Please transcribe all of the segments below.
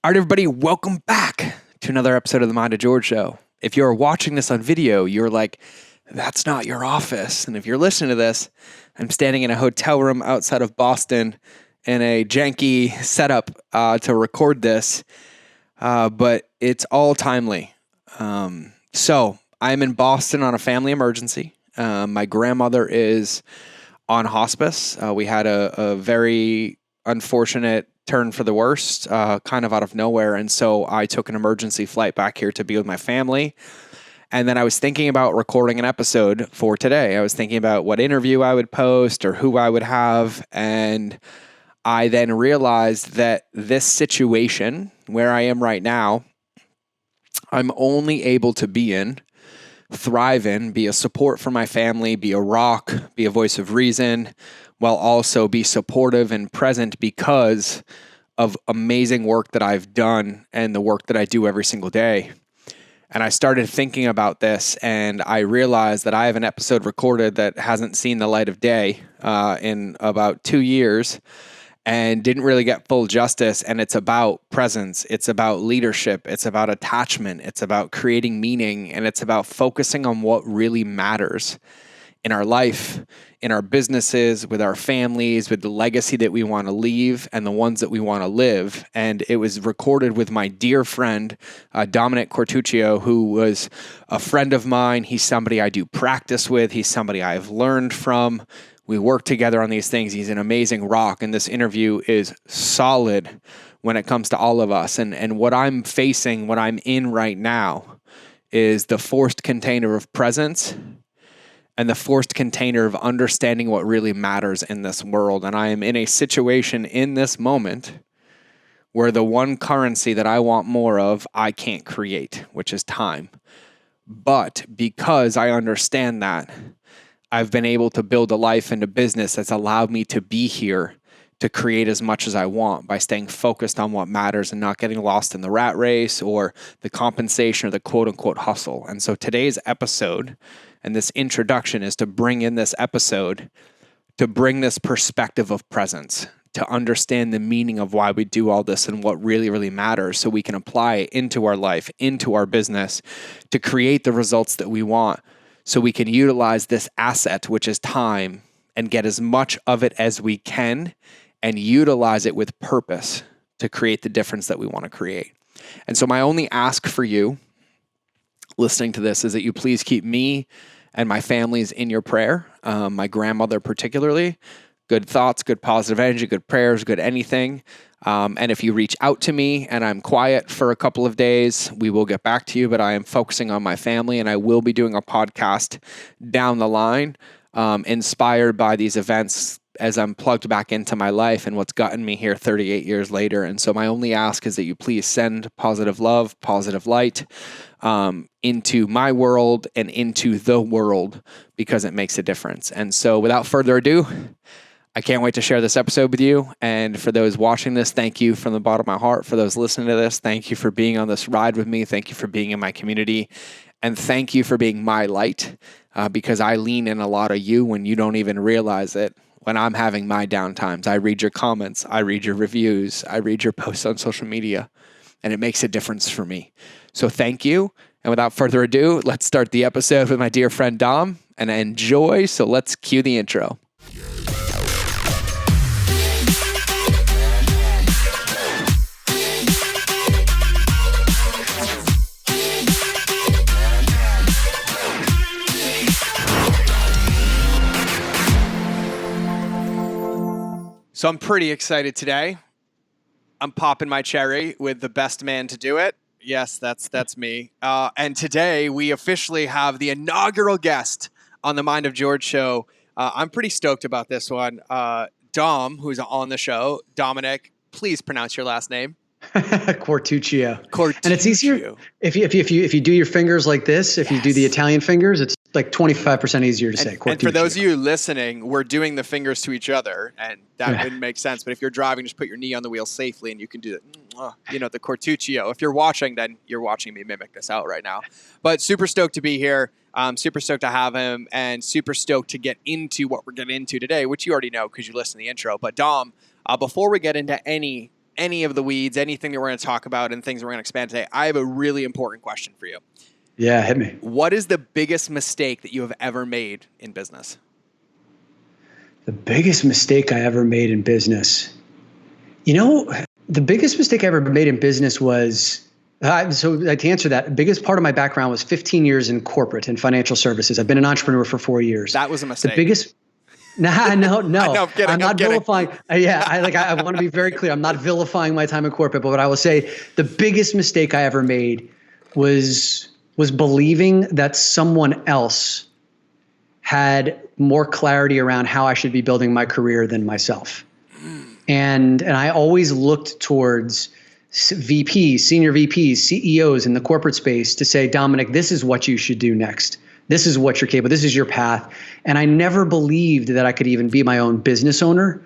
All right, everybody, welcome back to another episode of the Mind of George Show. If you're watching this on video, you're like, that's not your office. And if you're listening to this, I'm standing in a hotel room outside of Boston in a janky setup to record this, but it's all timely. So I'm in Boston on a family emergency. My grandmother is on hospice. We had a very unfortunate turn for the worst, kind of out of nowhere. And so I took an emergency flight back here to be with my family. And then I was thinking about recording an episode for today. I was thinking about what interview I would post or who I would have. And I then realized that this situation where I am right now, I'm only able to be in, thrive in, be a support for my family, be a rock, be a voice of reason, while also be supportive and present because of amazing work that I've done and the work that I do every single day. And I started thinking about this, and I realized that I have an episode recorded that hasn't seen the light of day in about 2 years and didn't really get full justice. And it's about presence. It's about leadership. It's about attachment. It's about creating meaning. And it's about focusing on what really matters in our life, in our businesses, with our families, with the legacy that we want to leave and the ones that we want to live. And it was recorded with my dear friend, Dominick Quartuccio, who was a friend of mine. He's somebody I do practice with. He's somebody I've learned from. We work together on these things. He's an amazing rock. And this interview is solid when it comes to all of us. And what I'm facing, what I'm in right now, is the forced container of presence and the forced container of understanding what really matters in this world. And I am in a situation in this moment where the one currency that I want more of, I can't create, which is time. But because I understand that, I've been able to build a life and a business that's allowed me to be here to create as much as I want by staying focused on what matters and not getting lost in the rat race or the compensation or the quote unquote hustle. And so today's episode and this introduction is to bring in this episode to bring this perspective of presence, to understand the meaning of why we do all this and what really, really matters so we can apply it into our life, into our business, to create the results that we want so we can utilize this asset, which is time, and get as much of it as we can and utilize it with purpose to create the difference that we want to create. And so my only ask for you listening to this is that you please keep me and my families in your prayer, my grandmother particularly. Good thoughts, good positive energy, good prayers, good anything. And if you reach out to me and I'm quiet for a couple of days, we will get back to you, but I am focusing on my family, and I will be doing a podcast down the line, inspired by these events as I'm plugged back into my life and what's gotten me here 38 years later. And so my only ask is that you please send positive love, positive light into my world and into the world, because it makes a difference. And so without further ado, I can't wait to share this episode with you. And for those watching this, thank you from the bottom of my heart. For those listening to this, thank you for being on this ride with me. Thank you for being in my community. And thank you for being my light, because I lean in a lot of you when you don't even realize it. When I'm having my downtimes, I read your comments, I read your reviews, I read your posts on social media, and it makes a difference for me. So thank you. And without further ado, let's start the episode with my dear friend Dom, and enjoy. So let's cue the intro. So I'm pretty excited today. I'm popping my cherry with the best man to do it. Yes, that's me. And today we officially have the inaugural guest on the Mind of George show. I'm pretty stoked about this one. Dom, who's on the show. Dominick, please pronounce your last name. Quartuccio. And it's easier if you do your fingers like this. If you do the Italian fingers, it's like 25% easier to say. And for those of you listening, we're doing the fingers to each other, and that wouldn't make sense. But if you're driving, just put your knee on the wheel safely, and you can do it. The Quartuccio. If you're watching, then you're watching me mimic this out right now. But super stoked to be here. Super stoked to have him, and super stoked to get into what we're getting into today, which you already know because you listened to the intro. But Dom, before we get into any any of the weeds, anything that we're going to talk about and things we're going to expand today, I have a really important question for you. Yeah, hit me. What is the biggest mistake that you have ever made in business? The biggest mistake I ever made in business. The biggest mistake I ever made in business was, to answer that, the biggest part of my background was 15 years in corporate and financial services. I've been an entrepreneur for 4 years. That was a mistake. The biggest, no. No, I'm kidding. I'm not vilifying. I want to be very clear. I'm not vilifying my time in corporate, but what I will say, the biggest mistake I ever made was believing that someone else had more clarity around how I should be building my career than myself. And I always looked towards VPs, senior VPs, CEOs in the corporate space to say, Dominick, this is what you should do next. This is what you're capable. This is your path. And I never believed that I could even be my own business owner.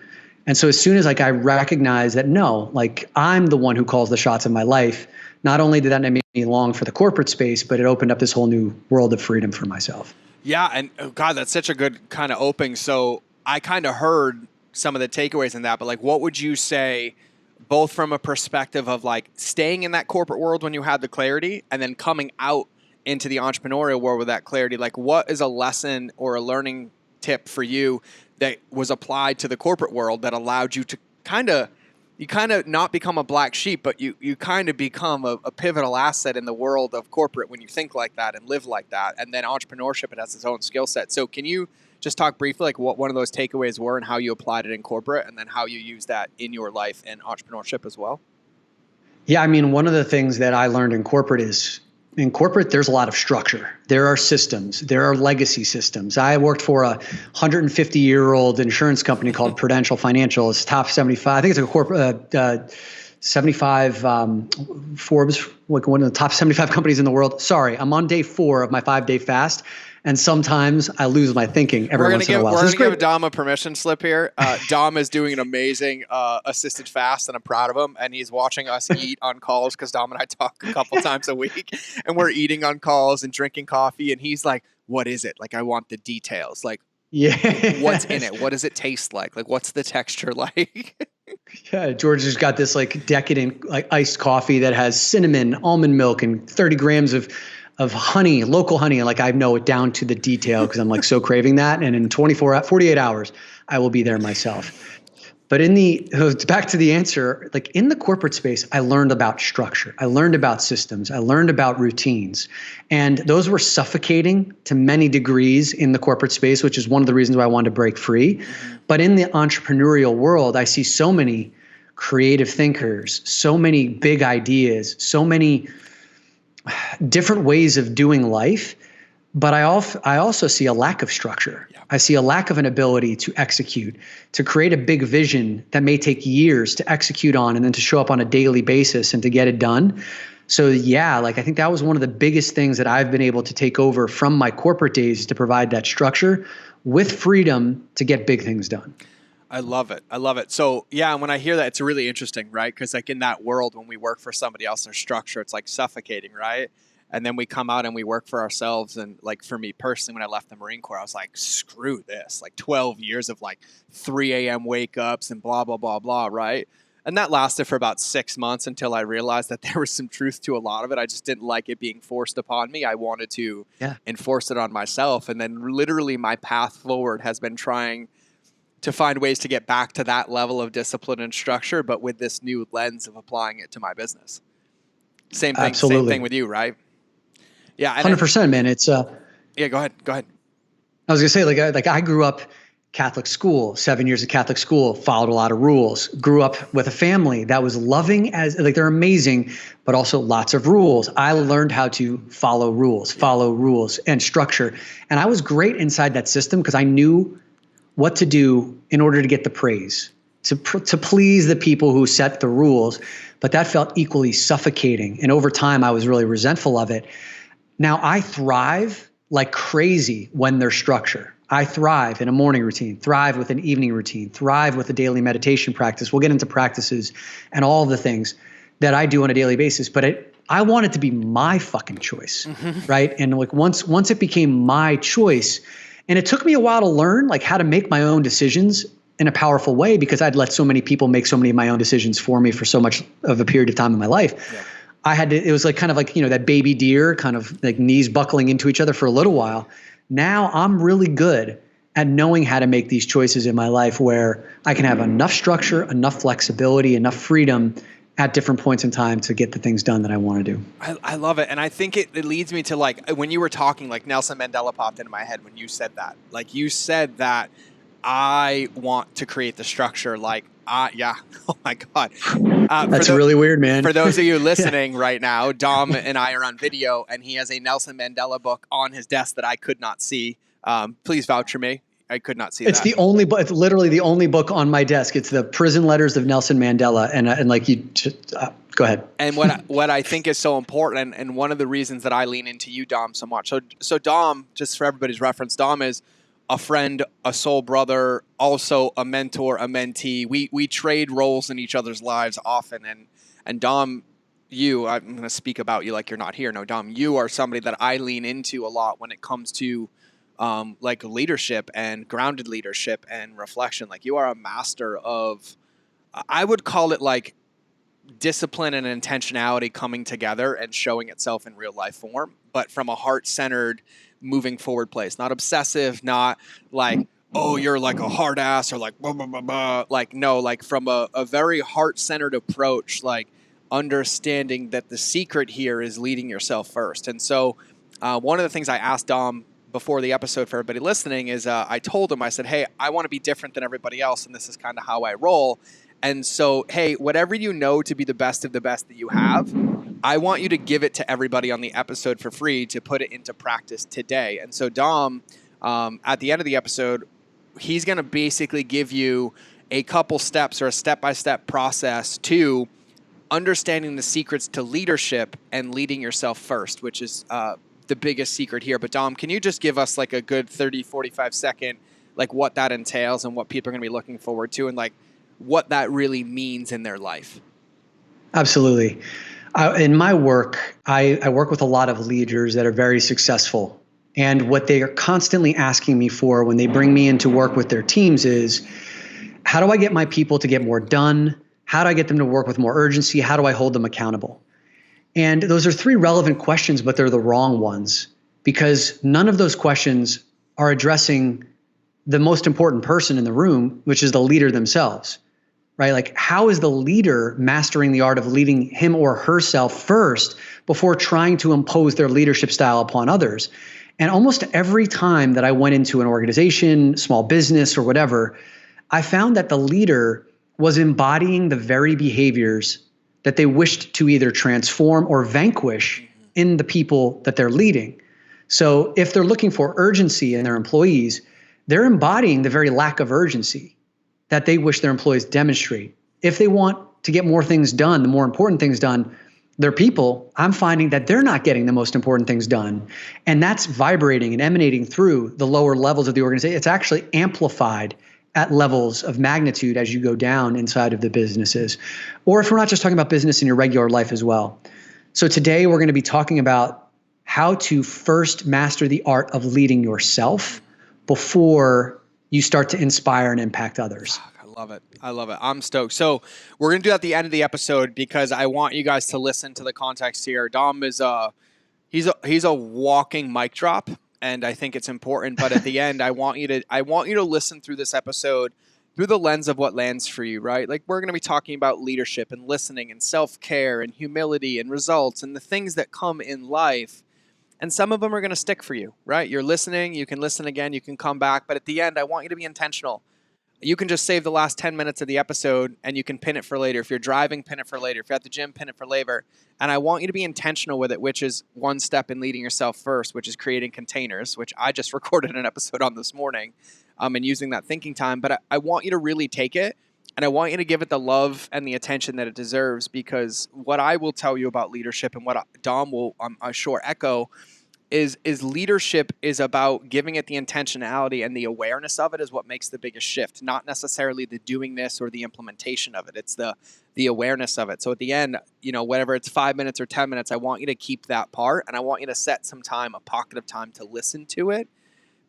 And so as soon as I recognized that, no, I'm the one who calls the shots of my life, not only did that make me long for the corporate space, but it opened up this whole new world of freedom for myself. Yeah. And God, that's such a good kind of opening. So I kind of heard some of the takeaways in that, but what would you say, both from a perspective of staying in that corporate world when you had the clarity and then coming out into the entrepreneurial world with that clarity? What is a lesson or a learning tip for you that was applied to the corporate world that allowed you to kind of not become a black sheep, but you kind of become a pivotal asset in the world of corporate when you think like that and live like that? And then entrepreneurship, it has its own skill set. So can you just talk briefly what one of those takeaways were and how you applied it in corporate and then how you use that in your life and entrepreneurship as well? Yeah, one of the things that I learned in corporate is, there's a lot of structure. There are systems. There are legacy systems. I worked for a 150-year-old insurance company called Prudential Financial. It's top 75. I think it's a corporate 75 Forbes, one of the top 75 companies in the world. Sorry, I'm on day 4 of my 5-day fast. And sometimes I lose my thinking every once in a while. We're going to give Dom a permission slip here. Dom is doing an amazing assisted fast, and I'm proud of him. And he's watching us eat on calls because Dom and I talk a couple times a week. And we're eating on calls and drinking coffee. And he's like, what is it? I want the details. Yeah. What's in it? What does it taste like? What's the texture like? Yeah, George has got this decadent iced coffee that has cinnamon, almond milk, and 30 grams of honey, local honey. And I know it down to the detail because I'm so craving that. And in 48 hours, I will be there myself. But back to the answer, in the corporate space, I learned about structure. I learned about systems. I learned about routines. And those were suffocating to many degrees in the corporate space, which is one of the reasons why I wanted to break free. But in the entrepreneurial world, I see so many creative thinkers, so many big ideas, so many different ways of doing life, but I also see a lack of structure. Yeah. I see a lack of an ability to execute, to create a big vision that may take years to execute on and then to show up on a daily basis and to get it done. So yeah, I think that was one of the biggest things that I've been able to take over from my corporate days, to provide that structure with freedom to get big things done. I love it. I love it. So yeah, when I hear that, it's really interesting, right? Because in that world, when we work for somebody else, their structure, it's suffocating, right? And then we come out and we work for ourselves. And for me personally, when I left the Marine Corps, I was like, screw this. 12 years of 3 a.m. wake ups and blah, blah, blah, blah, right? And that lasted for about 6 months until I realized that there was some truth to a lot of it. I just didn't like it being forced upon me. I wanted to enforce it on myself. And then literally my path forward has been trying to find ways to get back to that level of discipline and structure, but with this new lens of applying it to my business. Same thing. Absolutely. Same thing with you, right? Yeah. 100%, man. It's yeah, go ahead. I was gonna say, I grew up Catholic school, 7 years of Catholic school, followed a lot of rules, grew up with a family that was loving as they're amazing, but also lots of rules. I learned how to follow rules and structure. And I was great inside that system because I knew what to do in order to get the praise, to please the people who set the rules. But that felt equally suffocating. And over time, I was really resentful of it. Now I thrive like crazy when there's structure. I thrive in a morning routine, thrive with an evening routine, thrive with a daily meditation practice. We'll get into practices and all of the things that I do on a daily basis. But I want it to be my fucking choice, right? And once it became my choice, and it took me a while to learn how to make my own decisions in a powerful way because I'd let so many people make so many of my own decisions for me for so much of a period of time in my life. Yeah. I had to, it was like kind of like, that baby deer kind of like knees buckling into each other for a little while. Now I'm really good at knowing how to make these choices in my life where I can have enough structure, enough flexibility, enough freedom at different points in time to get the things done that I want to do. I love it. And I think it leads me to, like, when you were talking, like, Nelson Mandela popped into my head when you said that. Like, you said that I want to create the structure. Like, yeah. Oh my God. That's really weird, man. For those of you listening right now, Dom and I are on video, and he has a Nelson Mandela book on his desk that I could not see. Please vouch for me. I could not see it's that. the only book. It's literally the only book on my desk. It's the Prison Letters of Nelson Mandela. And like you, go ahead. And what I think is so important, and one of the reasons that I lean into you, Dom, so much. So Dom, just for everybody's reference, Dom is a friend, a soul brother, also a mentor, a mentee. We trade roles in each other's lives often. And Dom, I'm going to speak about you like you're not here. No, Dom, you are somebody that I lean into a lot when it comes to like leadership and grounded leadership and reflection. Like, you are a master of, I would call it like discipline and intentionality coming together and showing itself in real life form, but from a heart-centered, moving forward place. Not obsessive, not like, oh, you're like a hard ass or like blah, blah, blah, blah. Like, no, like from a very heart-centered approach, like understanding that the secret here is leading yourself first. And so one of the things I asked Dom before the episode for everybody listening is I told him, I said, hey, I want to be different than everybody else, and this is kind of how I roll. And so, hey, whatever you know to be the best of the best that you have, I want you to give it to everybody on the episode for free to put it into practice today. And so Dom, at the end of the episode, he's going to basically give you a couple steps or a step-by-step process to understanding the secrets to leadership and leading yourself first, which is the biggest secret here. But Dom, can you just give us like a good 30, 45 second, like what that entails and what people are going to be looking forward to, and like what that really means in their life? Absolutely. In my work, I work with a lot of leaders that are very successful. And what they are constantly asking me for when they bring me in to work with their teams is, how do I get my people to get more done? How do I get them to work with more urgency? How do I hold them accountable? And those are three relevant questions, but they're the wrong ones, because none of those questions are addressing the most important person in the room, which is the leader themselves. Right? Like, how is the leader mastering the art of leading him or herself first before trying to impose their leadership style upon others? And almost every time that I went into an organization, small business or whatever, I found that the leader was embodying the very behaviors that they wished to either transform or vanquish in the people that they're leading. So if they're looking for urgency in their employees, they're embodying the very lack of urgency that they wish their employees demonstrate. If they want to get more things done, the more important things done, their people, I'm finding that they're not getting the most important things done. And that's vibrating and emanating through the lower levels of the organization. It's actually amplified at levels of magnitude as you go down inside of the businesses. Or if we're not just talking about business in your regular life as well. So today we're going to be talking about how to first master the art of leading yourself before you start to inspire and impact others. I love it. I love it. I'm stoked. So we're going to do that at the end of the episode because I want you guys to listen to the context here. Dom is he's a walking mic drop, and I think it's important. But at the end, I want you to listen through this episode through the lens of what lands for you, right? Like, we're going to be talking about leadership and listening and self-care and humility and results and the things that come in life. And some of them are going to stick for you, right? You're listening. You can listen again. You can come back. But at the end, I want you to be intentional. You can just save the last 10 minutes of the episode and you can pin it for later. If you're driving, pin it for later. If you're at the gym, pin it for later. And I want you to be intentional with it, which is one step in leading yourself first, which is creating containers, which I just recorded an episode on this morning and using that thinking time. But I want you to really take it. And I want you to give it the love and the attention that it deserves, because what I will tell you about leadership and what Dom will, I'm sure, echo is leadership is about giving it the intentionality, and the awareness of it is what makes the biggest shift, not necessarily the doing this or the implementation of it. It's the awareness of it. So at the end, whatever it's 5 minutes or 10 minutes, I want you to keep that part, and I want you to set some time, a pocket of time to listen to it,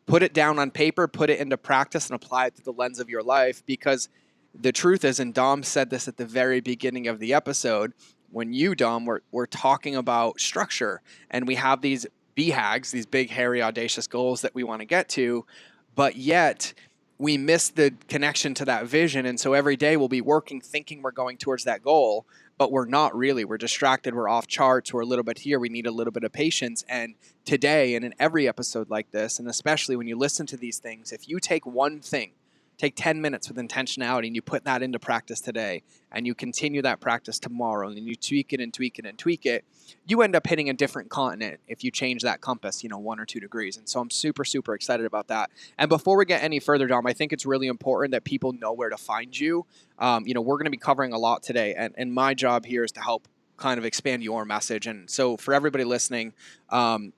put it down on paper, put it into practice, and apply it to the lens of your life. Because the truth is, and Dom said this at the very beginning of the episode, when you, Dom, we're talking about structure, and we have these BHAGs, these big, hairy, audacious goals that we want to get to, but yet we miss the connection to that vision. And so every day we'll be working, thinking we're going towards that goal, but we're not really. We're distracted. We're off charts. We're a little bit here. We need a little bit of patience. And today, and in every episode like this, and especially when you listen to these things, if you take one thing, take 10 minutes with intentionality, and you put that into practice today, and you continue that practice tomorrow, and then you tweak it and tweak it and tweak it, you end up hitting a different continent if you change that compass, 1 or 2 degrees. And so I'm super, super excited about that. And before we get any further, Dom, I think it's really important that people know where to find you. We're going to be covering a lot today, and my job here is to help kind of expand your message. And so for everybody listening, Dom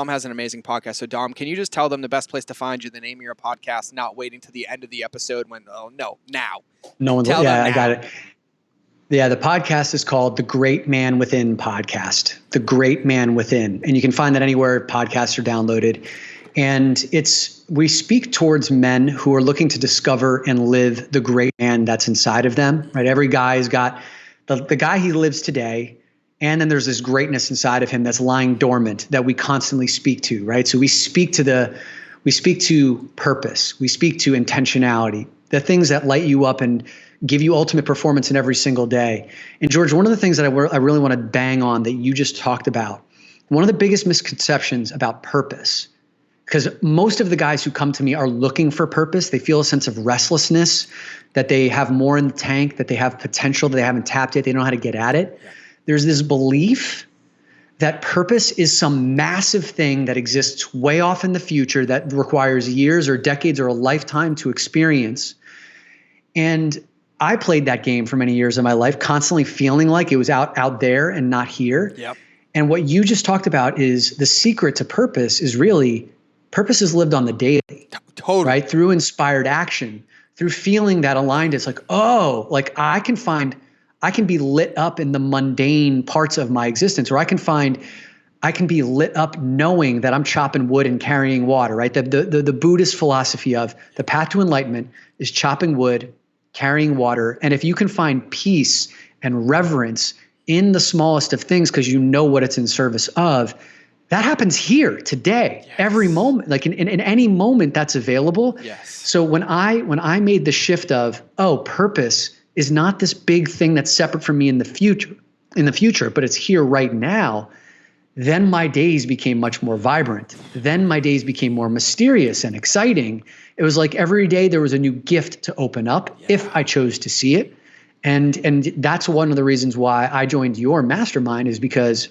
has an amazing podcast. So Dom, can you just tell them the best place to find you, the name of your podcast, not waiting to the end of the episode when, now. No one's, I got it. Yeah, the podcast is called The Great Man Within Podcast, The Great Man Within. And you can find that anywhere podcasts are downloaded. And we speak towards men who are looking to discover and live the great man that's inside of them, right? Every guy has got the guy he lives today. And then there's this greatness inside of him that's lying dormant that we constantly speak to, right? So we speak to purpose. We speak to intentionality, the things that light you up and give you ultimate performance in every single day. And George, one of the things that I really want to bang on that you just talked about, one of the biggest misconceptions about purpose, because most of the guys who come to me are looking for purpose. They feel a sense of restlessness, that they have more in the tank, that they have potential that they haven't tapped yet. They don't know how to get at it. Yeah. There's this belief that purpose is some massive thing that exists way off in the future that requires years or decades or a lifetime to experience. And I played that game for many years of my life, constantly feeling like it was out there and not here. Yep. And what you just talked about is the secret to purpose is really purpose is lived on the daily. Totally. Right? Through inspired action, through feeling that aligned. It's like, I can be lit up in the mundane parts of my existence, or I can be lit up knowing that I'm chopping wood and carrying water, right? The Buddhist philosophy of the path to enlightenment is chopping wood, carrying water. And if you can find peace and reverence in the smallest of things because you know what it's in service of, that happens here today, yes. Every moment, like in any moment that's available. Yes. So when I made the shift of, purpose is not this big thing that's separate from me in the future, but it's here right now, then my days became much more vibrant. Then my days became more mysterious and exciting. It was like every day there was a new gift to open up if I chose to see it. And that's one of the reasons why I joined your mastermind, is because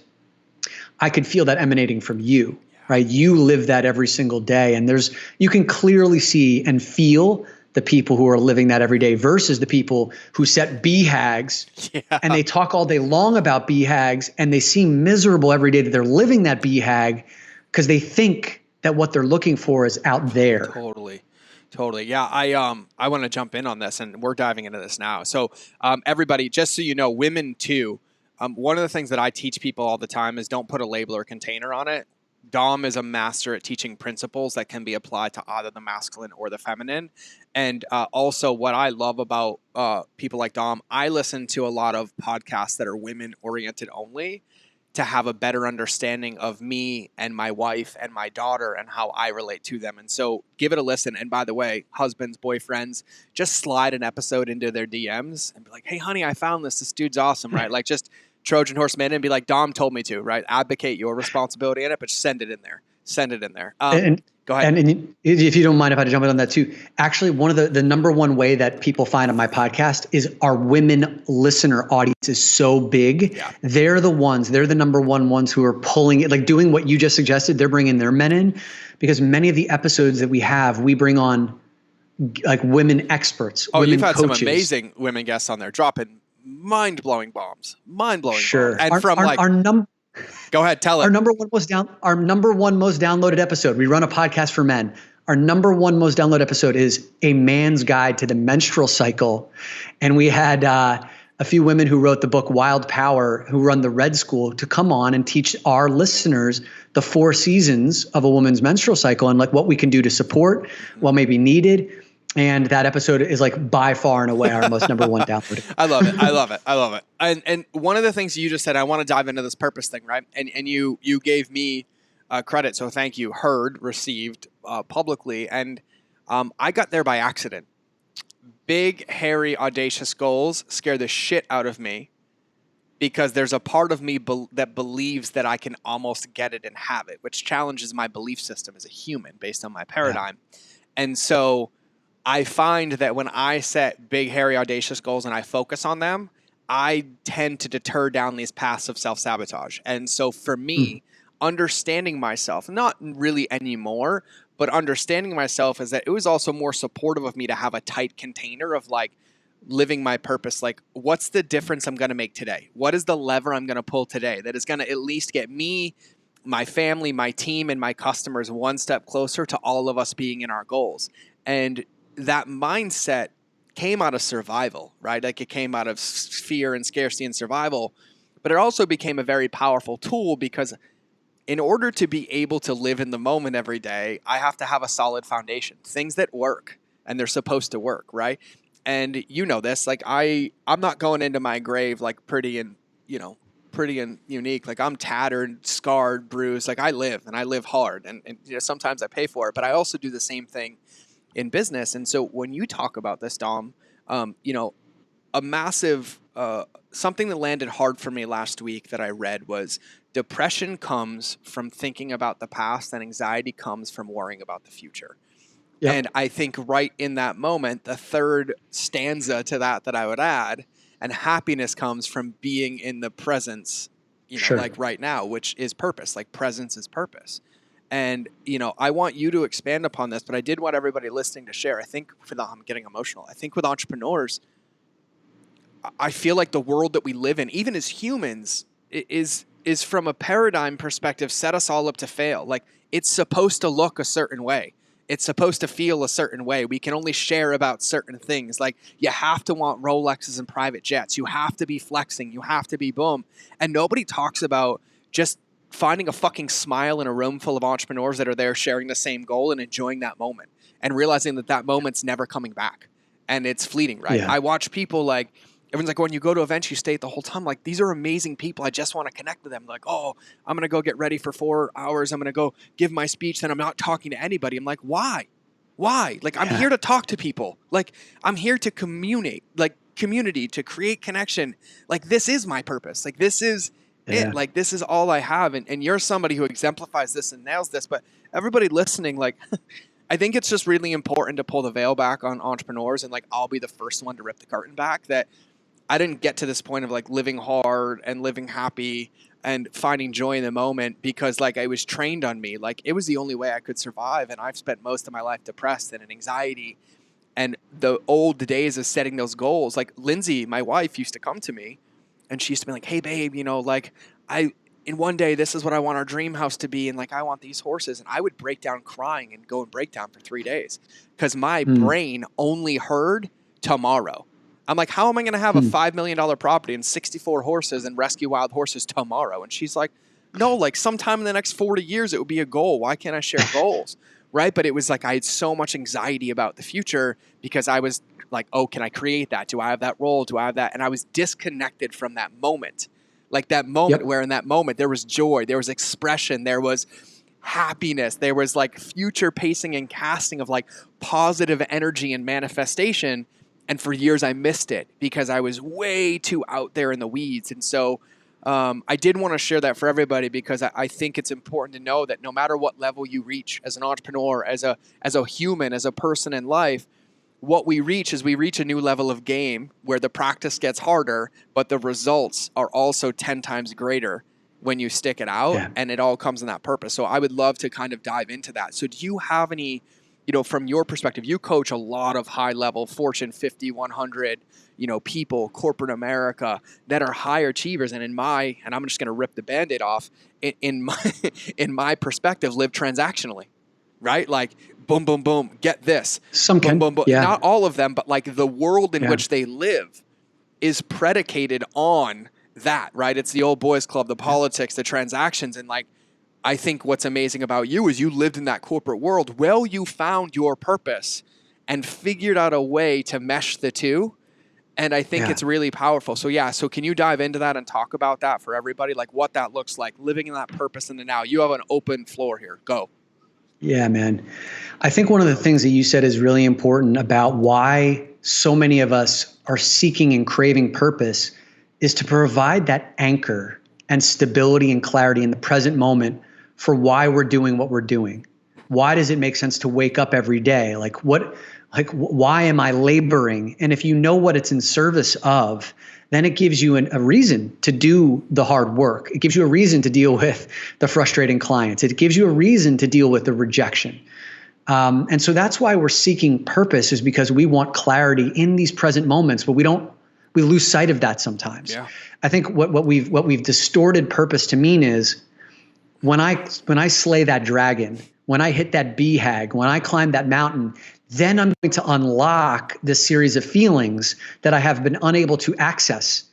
I could feel that emanating from you, right? You live that every single day. And you can clearly see and feel the people who are living that every day versus the people who set BHAGs and they talk all day long about BHAGs and they seem miserable every day that they're living that BHAG because they think that what they're looking for is out there. Totally. Yeah. I want to jump in on this, and we're diving into this now. So everybody, just so you know, women too, one of the things that I teach people all the time is don't put a label or container on it. Dom is a master at teaching principles that can be applied to either the masculine or the feminine. And also what I love about people like Dom, I listen to a lot of podcasts that are women oriented only to have a better understanding of me and my wife and my daughter and how I relate to them. And so give it a listen. And by the way, husbands, boyfriends, just slide an episode into their DMs and be like, hey, honey, I found this. This dude's awesome, right? Like just Trojan horse man and be like, Dom told me to, right? Advocate your responsibility in it, but send it in there. Go ahead. And if you don't mind if I jump in on that too, actually one of the number one way that people find on my podcast is our women listener audience is so big. Yeah. They're the number one ones who are pulling it, like doing what you just suggested. They're bringing their men in because many of the episodes that we have, we bring on like women experts. Oh, women you've had coaches. Some amazing women guests on there dropping mind-blowing bombs. Sure. And go ahead, tell it. Our number one most downloaded episode. We run a podcast for men. Our number one most downloaded episode is A Man's Guide to the Menstrual Cycle. And we had a few women who wrote the book Wild Power, who run the Red School, to come on and teach our listeners the 4 seasons of a woman's menstrual cycle and like what we can do to support, what may be needed. And that episode is like by far and away our most number 1 downloaded. I love it. I love it. I love it. And one of the things you just said, I want to dive into this purpose thing, right? And you gave me credit, so thank you. Heard, received publicly, and I got there by accident. Big, hairy, audacious goals scare the shit out of me because there's a part of me that believes that I can almost get it and have it, which challenges my belief system as a human based on my paradigm. Yeah. And so I find that when I set big, hairy, audacious goals and I focus on them, I tend to deter down these paths of self-sabotage. And so for me, understanding myself, not really anymore, but understanding myself is that it was also more supportive of me to have a tight container of like living my purpose. Like, what's the difference I'm going to make today? What is the lever I'm going to pull today that is going to at least get me, my family, my team, and my customers one step closer to all of us being in our goals? And that mindset came out of survival, right? Like it came out of fear and scarcity and survival, but it also became a very powerful tool because in order to be able to live in the moment every day, I have to have a solid foundation, things that work, and they're supposed to work, right? And you know this, like I'm not going into my grave like pretty and unique. Like I'm tattered, scarred, bruised. Like I live hard, and sometimes I pay for it, but I also do the same thing in business. And so when you talk about this, Dom, a massive something that landed hard for me last week that I read was depression comes from thinking about the past and anxiety comes from worrying about the future. Yep. And I think right in that moment, the third stanza to that I would add, and happiness comes from being in the presence, Sure. like right now, which is purpose, like presence is purpose. And, I want you to expand upon this, but I did want everybody listening to share. I think I'm getting emotional. I think with entrepreneurs, I feel like the world that we live in, even as humans, is from a paradigm perspective, set us all up to fail. Like it's supposed to look a certain way. It's supposed to feel a certain way. We can only share about certain things. Like you have to want Rolexes and private jets. You have to be flexing. You have to be boom. And nobody talks about just finding a fucking smile in a room full of entrepreneurs that are there sharing the same goal and enjoying that moment and realizing that moment's never coming back and it's fleeting, right? Yeah. I watch people like, everyone's like, when you go to events, you stay the whole time. Like, these are amazing people. I just want to connect with them. Like, oh, I'm going to go get ready for 4 hours. I'm going to go give my speech. Then I'm not talking to anybody. I'm like, why? Like, I'm here to talk to people. Like, I'm here to communicate, like community, to create connection. Like, this is my purpose. Like, this is it. Like, this is all I have. And you're somebody who exemplifies this and nails this. But everybody listening, like, I think it's just really important to pull the veil back on entrepreneurs. And like, I'll be the first one to rip the curtain back that I didn't get to this point of like living hard and living happy and finding joy in the moment because like I was trained on me. Like it was the only way I could survive. And I've spent most of my life depressed and in anxiety. And the old days of setting those goals, like Lindsay, my wife, used to come to me and she used to be like, hey babe, like in one day, this is what I want our dream house to be. And like, I want these horses. And I would break down crying and go and break down for 3 days because my brain only heard tomorrow. I'm like, how am I going to have a $5 million property and 64 horses and rescue wild horses tomorrow? And she's like, no, like sometime in the next 40 years, it would be a goal. Why can't I share goals? Right. But it was like, I had so much anxiety about the future because I was like, oh, can I create that? Do I have that role? Do I have that? And I was disconnected from that moment. Like that moment where in that moment, there was joy, there was expression, there was happiness, there was like future pacing and casting of like positive energy and manifestation. And for years I missed it because I was way too out there in the weeds. And so I did want to share that for everybody because I think it's important to know that no matter what level you reach as an entrepreneur, as a human, as a person in life, what we reach is we reach a new level of game where the practice gets harder, but the results are also 10 times greater when you stick it out and it all comes in that purpose. So I would love to kind of dive into that. So do you have any, from your perspective, you coach a lot of high level Fortune 50, 100, people, corporate America that are high achievers. And and I'm just going to rip the Band-Aid off in my perspective, live transactionally, right? Like boom, boom, boom, get this. Some boom, can, boom, boom. Not all of them, but like the world in which they live is predicated on that, right? It's the old boys club, the politics, the transactions. And like, I think what's amazing about you is you lived in that corporate world. Well, you found your purpose and figured out a way to mesh the two. And I think it's really powerful. So yeah, so can you dive into that and talk about that for everybody? Like what that looks like, living in that purpose in the now. You have an open floor here. Go. Yeah, man. I think one of the things that you said is really important about why so many of us are seeking and craving purpose is to provide that anchor and stability and clarity in the present moment for why we're doing what we're doing. Why does it make sense to wake up every day? Why am I laboring? And if you know what it's in service of, then it gives you a reason to do the hard work. It gives you a reason to deal with the frustrating clients. It gives you a reason to deal with the rejection. And so that's why we're seeking purpose, is because we want clarity in these present moments, but we lose sight of that sometimes. Yeah. I think what we've distorted purpose to mean is when I slay that dragon, when I hit that BHAG, when I climb that mountain, then I'm going to unlock this series of feelings that I have been unable to access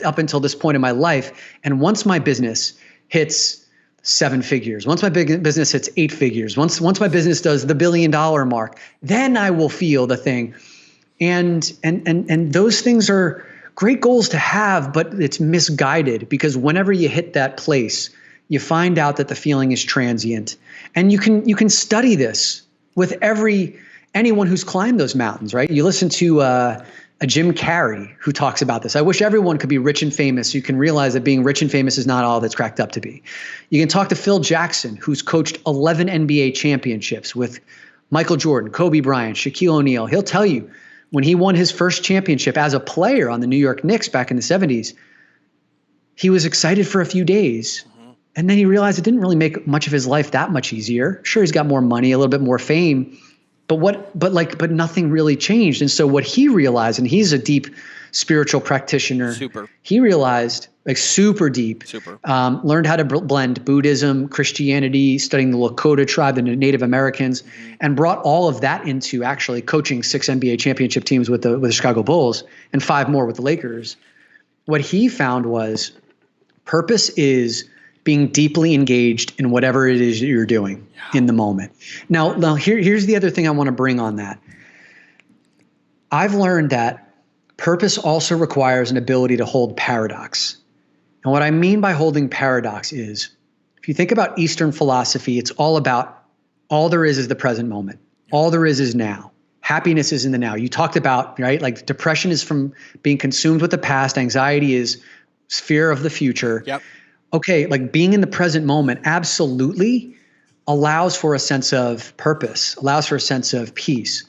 up until this point in my life. And once my business hits 7 figures, once my business hits 8 figures, once my business does the $1 billion mark, then I will feel the thing. And those things are great goals to have, but it's misguided, because whenever you hit that place, you find out that the feeling is transient. And you can study this with anyone who's climbed those mountains, right? You listen to a Jim Carrey who talks about this. I wish everyone could be rich and famous. You can realize that being rich and famous is not all that's cracked up to be. You can talk to Phil Jackson, who's coached 11 NBA championships with Michael Jordan, Kobe Bryant, Shaquille O'Neal. He'll tell you when he won his first championship as a player on the New York Knicks back in the 70s, he was excited for a few days. And then he realized it didn't really make much of his life that much easier. Sure, he's got more money, a little bit more fame, but nothing really changed. And so what he realized, and he's a deep spiritual practitioner. He realized, like, super deep. Learned how to blend Buddhism, Christianity, studying the Lakota tribe, the Native Americans, and brought all of that into actually coaching 6 NBA championship teams with the Chicago Bulls and 5 more with the Lakers. What he found was purpose is being deeply engaged in whatever it is that you're doing in the moment. Now here's the other thing I want to bring on that. I've learned that purpose also requires an ability to hold paradox. And what I mean by holding paradox is, if you think about Eastern philosophy, it's all about all there is the present moment. All there is now. Happiness is in the now. You talked about, right? Like depression is from being consumed with the past. Anxiety is fear of the future. Yep. Okay, like being in the present moment absolutely allows for a sense of purpose, allows for a sense of peace.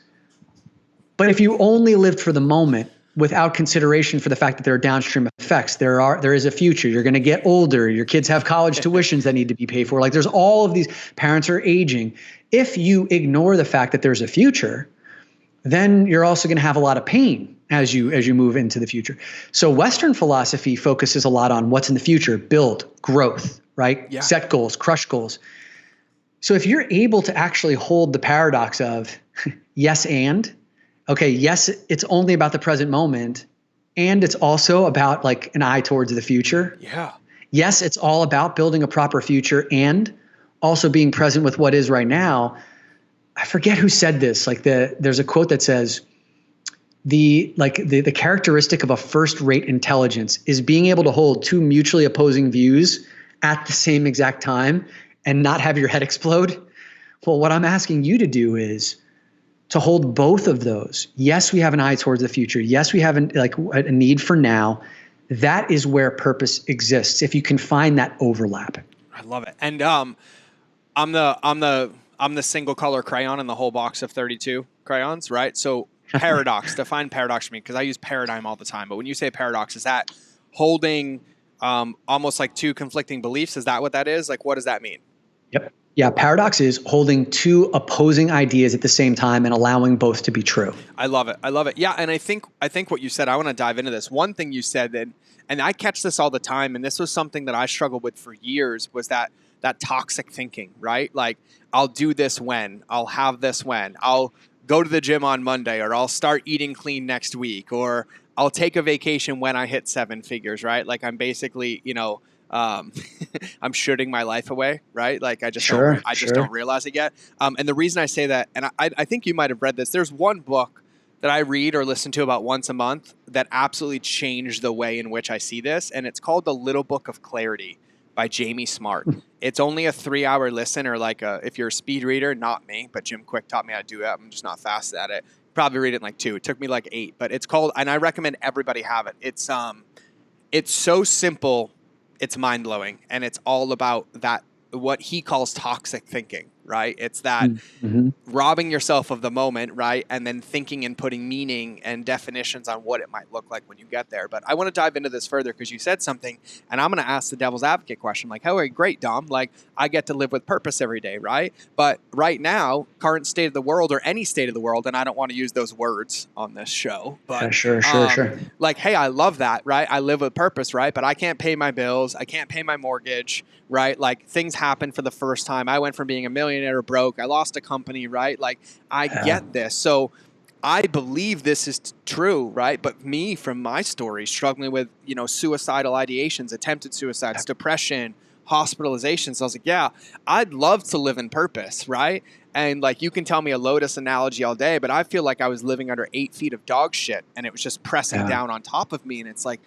But if you only lived for the moment without consideration for the fact that there are downstream effects, there is a future. You're going to get older. Your kids have college tuitions that need to be paid for. Like there's all of these, parents are aging. If you ignore the fact that there's a future, then you're also going to have a lot of pain as you move into the future. So Western philosophy focuses a lot on what's in the future, build, growth, right? Yeah. Set goals, crush goals. So if you're able to actually hold the paradox of yes and, okay, yes, it's only about the present moment, and it's also about like an eye towards the future. Yeah. Yes, it's all about building a proper future and also being present with what is right now. I forget who said this. Like there's a quote that says, the characteristic of a first-rate intelligence is being able to hold 2 mutually opposing views at the same exact time and not have your head explode. Well, what I'm asking you to do is to hold both of those. Yes, we have an eye towards the future. Yes, we have a need for now. That is where purpose exists, if you can find that overlap. I love it. And I'm the single color crayon in the whole box of 32 crayons, right? So paradox, define paradox for me, because I use paradigm all the time. But when you say paradox, is that holding almost like 2 conflicting beliefs? Is that what that is? Like, what does that mean? Yep. Yeah, paradox is holding 2 opposing ideas at the same time and allowing both to be true. I love it. I love it. Yeah, and I think what you said, I want to dive into this. One thing you said, and I catch this all the time, and this was something that I struggled with for years, was that toxic thinking, right? Like, I'll do this when, I'll have this when, I'll go to the gym on Monday, or I'll start eating clean next week, or I'll take a vacation when I hit 7 figures, right? Like I'm basically, I'm shooting my life away, right? Like I just don't realize it yet. And the reason I say that, and I think you might have read this, there's one book that I read or listen to about once a month that absolutely changed the way in which I see this. And it's called The Little Book of Clarity by Jamie Smart. It's only a 3-hour listen, or if you're a speed reader, not me, but Jim Quick taught me how to do it. I'm just not fast at it. Probably read it in like 2. It took me like 8, but it's called, and I recommend everybody have it. It's so simple. It's mind blowing. And it's all about that, what he calls toxic thinking, right? It's that robbing yourself of the moment, right? And then thinking and putting meaning and definitions on what it might look like when you get there. But I want to dive into this further because you said something, and I'm going to ask the devil's advocate question. Like, oh, great, Dom. Like, I get to live with purpose every day, right? But right now, current state of the world, or any state of the world, and I don't want to use those words on this show, but sure. Like, hey, I love that, right? I live with purpose, right? But I can't pay my bills. I can't pay my mortgage, right? Like, things happen for the first time. I went from being a millionaire to broke. I lost a company, right? Like, I get this. So I believe this is true, right? But me, from my story, struggling with, suicidal ideations, attempted suicides, depression, hospitalizations. I was like, yeah, I'd love to live in purpose, right? And like, you can tell me a Lotus analogy all day, but I feel like I was living under 8 feet of dog shit, and it was just pressing down on top of me. And it's like,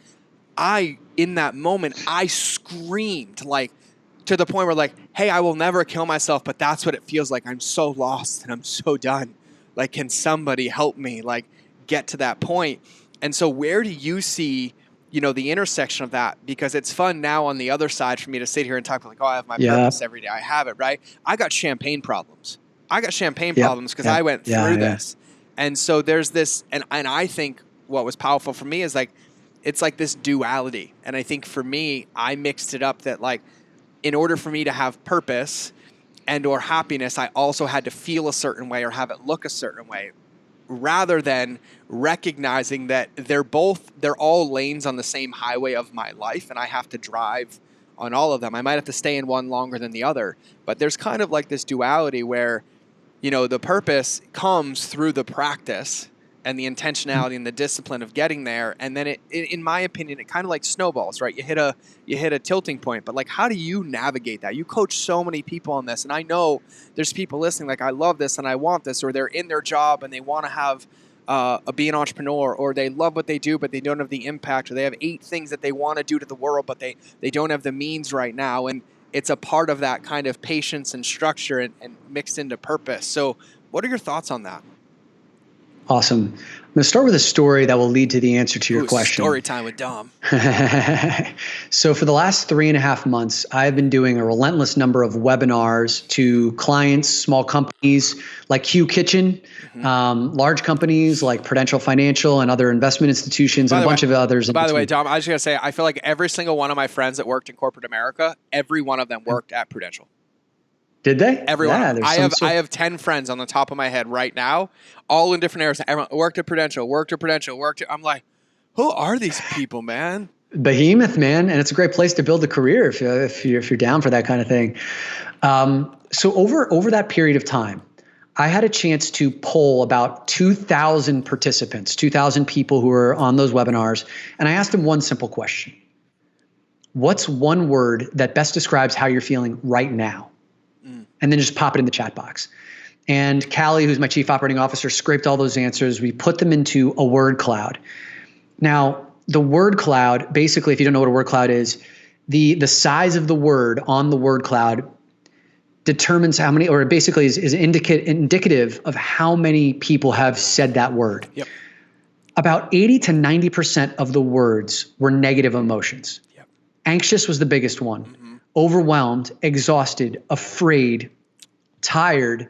in that moment, I screamed, like, to the point where like, hey, I will never kill myself, but that's what it feels like. I'm so lost and I'm so done. Like, can somebody help me, like, get to that point? And so where do you see, the intersection of that? Because it's fun now on the other side for me to sit here and talk like, oh, I have my purpose every day. I have it, right? I got champagne problems. Because I went through this. And so there's this, and I think what was powerful for me is like, it's like this duality. And I think for me, I mixed it up that like, in order for me to have purpose and or happiness, I also had to feel a certain way or have it look a certain way, rather than recognizing that they're all lanes on the same highway of my life, and I have to drive on all of them. I might have to stay in one longer than the other, but there's kind of like this duality where, the purpose comes through the practice and the intentionality and the discipline of getting there. And then it in my opinion, it kind of like snowballs, right? You hit a tilting point, but like, how do you navigate that? You coach so many people on this. And I know there's people listening, like, I love this and I want this, or they're in their job and they want to have be an entrepreneur, or they love what they do, but they don't have the impact, or they have 8 things that they want to do to the world, but they don't have the means right now. And it's a part of that kind of patience and structure and mixed into purpose. So what are your thoughts on that? Awesome. I'm going to start with a story that will lead to the answer to your question. Story time with Dom. So for the last 3.5 months, I've been doing a relentless number of webinars to clients, small companies like Q Kitchen, large companies like Prudential Financial and other investment institutions, and a bunch of others. By the way, Dom, I was just going to say, I feel like every single one of my friends that worked in corporate America, every one of them worked at Prudential. Did they? Everyone. I have 10 friends on the top of my head right now, all in different areas. Everyone worked at Prudential. I'm like, who are these people, man? Behemoth, man. And it's a great place to build a career if you're down for that kind of thing. So over that period of time, I had a chance to poll about 2,000 participants, 2,000 people who were on those webinars. And I asked them one simple question. What's one word that best describes how you're feeling right now? And then just pop it in the chat box. And Callie, who's my chief operating officer, scraped all those answers. We put them into a word cloud. Now, the word cloud, basically, if you don't know what a word cloud is, the size of the word on the word cloud determines how many, or it basically is indicative of how many people have said that word. Yep. About 80 to 90% of the words were negative emotions. Yep. Anxious was the biggest one. Overwhelmed, exhausted, afraid, tired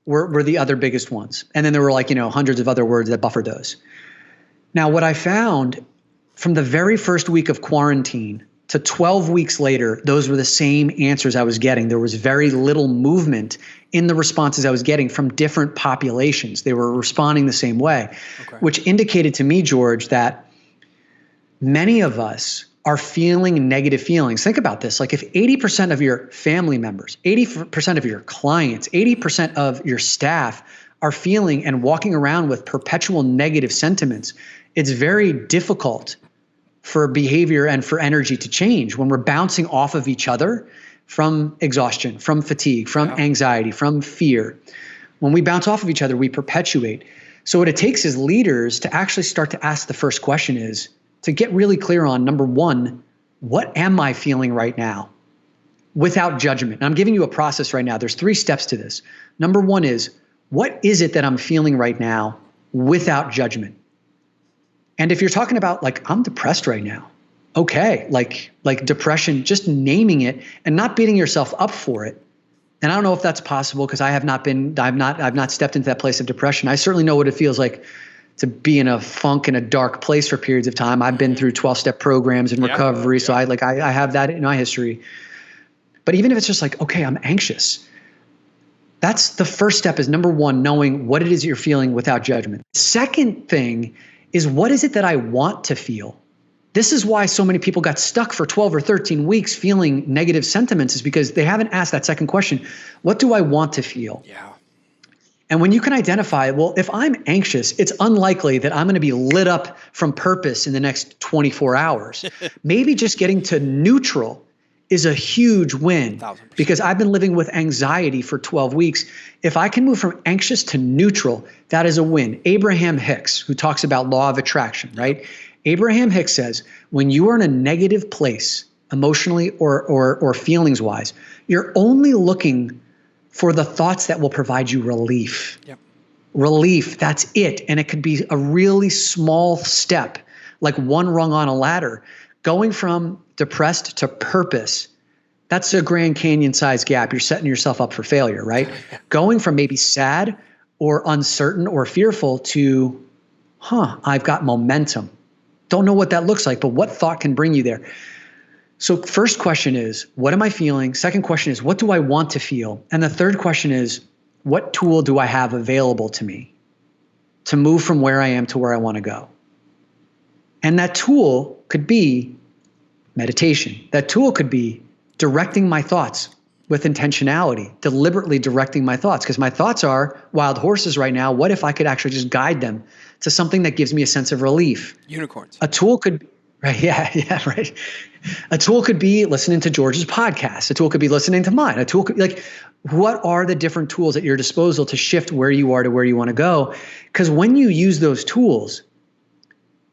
were the other biggest ones. And then there were hundreds of other words that buffered those. Now, what I found from the very first week of quarantine to 12 weeks later, those were the same answers I was getting. There was very little movement in the responses I was getting from different populations. They were responding the same way, which indicated to me, George, that many of us are feeling negative feelings. Think about this. Like, if 80% of your family members, 80% of your clients, 80% of your staff are feeling and walking around with perpetual negative sentiments, it's very difficult for behavior and for energy to change when we're bouncing off of each other from exhaustion, from fatigue, from anxiety, from fear. When we bounce off of each other, we perpetuate. So what it takes is leaders to actually start to ask the first question is to get really clear on, number one, what am I feeling right now? Without judgment. And I'm giving you a process right now. There's 3 steps to this. Number one is, what is it that I'm feeling right now without judgment? And if you're talking about like, I'm depressed right now. Okay. Like depression, just naming it and not beating yourself up for it. And I don't know if that's possible because I've not stepped into that place of depression. I certainly know what it feels like to be in a funk and a dark place for periods of time. I've been through 12-step programs and recovery. So I have that in my history. But even if it's just like, okay, I'm anxious. That's the first step is number one, knowing what it is you're feeling without judgment. Second thing is, what is it that I want to feel? This is why so many people got stuck for 12 or 13 weeks feeling negative sentiments, is because they haven't asked that second question. What do I want to feel? Yeah. And when you can identify, well, if I'm anxious, it's unlikely that I'm going to be lit up from purpose in the next 24 hours. Maybe just getting to neutral is a huge win 1,000%. Because I've been living with anxiety for 12 weeks. If I can move from anxious to neutral, that is a win. Abraham Hicks, who talks about law of attraction, right? Abraham Hicks says, when you are in a negative place, emotionally or feelings wise, you're only looking for the thoughts that will provide you relief. Yep. Relief, that's it. And it could be a really small step, like one rung on a ladder. Going from depressed to purpose, that's a Grand Canyon sized gap. You're setting yourself up for failure, right? Going from maybe sad or uncertain or fearful to, I've got momentum. Don't know what that looks like, but what thought can bring you there? So first question is, what am I feeling? Second question is, what do I want to feel? And the third question is, what tool do I have available to me to move from where I am to where I want to go? And that tool could be meditation. That tool could be directing my thoughts with intentionality, deliberately directing my thoughts, because my thoughts are wild horses right now. What if I could actually just guide them to something that gives me a sense of relief? Unicorns. A tool could, right? Yeah, right. A tool could be listening to George's podcast. A tool could be listening to mine. A tool could be like, what are the different tools at your disposal to shift where you are to where you want to go? Because when you use those tools,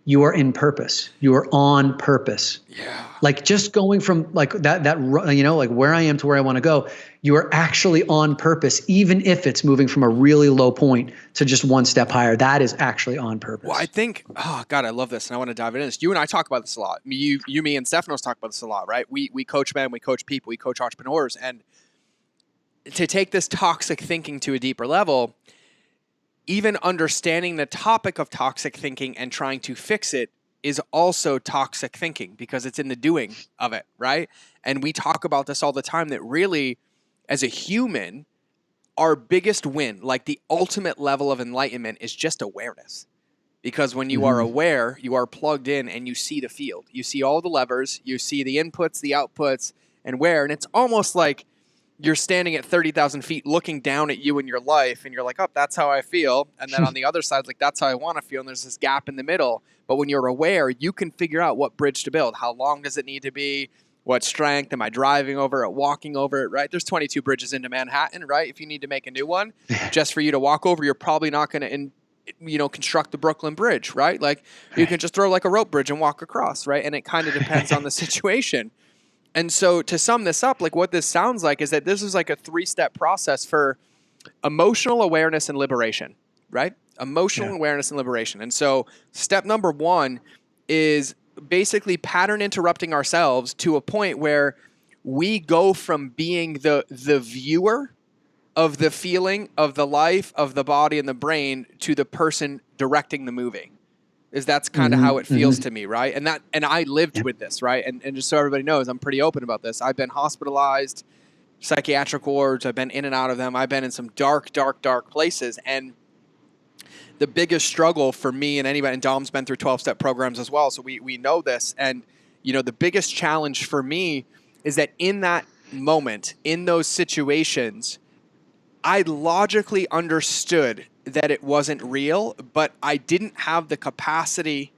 you are in purpose. You are on purpose. Yeah. Like just going from like that, like where I am to where I want to go, you are actually on purpose, even if it's moving from a really low point to just one step higher. That is actually on purpose. Well, I think, oh God, I love this, and I want to dive into this. You and I talk about this a lot. Me, and Stefanos talk about this a lot, right? We coach men, we coach people, we coach entrepreneurs, and to take this toxic thinking to a deeper level, even understanding the topic of toxic thinking and trying to fix it is also toxic thinking, because it's in the doing of it, right? And we talk about this all the time, that really, as a human, our biggest win, like the ultimate level of enlightenment, is just awareness. Because when you are aware, you are plugged in and you see the field. You see all the levers, you see the inputs, the outputs, and where. And it's almost like you're standing at 30,000 feet looking down at you in your life, and you're like, oh, that's how I feel. And then on the other side, like, that's how I want to feel. And there's this gap in the middle. But when you're aware, you can figure out what bridge to build. How long does it need to be? What strength? Am I driving over it, walking over it, right? There's 22 bridges into Manhattan, right? If you need to make a new one, just for you to walk over, you're probably not going to construct the Brooklyn Bridge, right? Like, you can just throw like a rope bridge and walk across, right? And it kind of depends on the situation. And so to sum this up, like what this sounds like is that this is like a 3-step process for emotional awareness and liberation, right? Emotional awareness and liberation. And so step number 1 is basically pattern interrupting ourselves to a point where we go from being the viewer of the feeling, of the life, of the body and the brain, to the person directing the movie. That's kind of how it feels to me, right? And I lived with this, right? And just so everybody knows, I'm pretty open about this. I've been hospitalized, psychiatric wards. I've been in and out of them. I've been in some dark, dark, dark places. And the biggest struggle for me and anybody, and Dom's been through 12-step programs as well, so we know this. And the biggest challenge for me is that in that moment, in those situations, I logically understood that it wasn't real, but I didn't have the capacity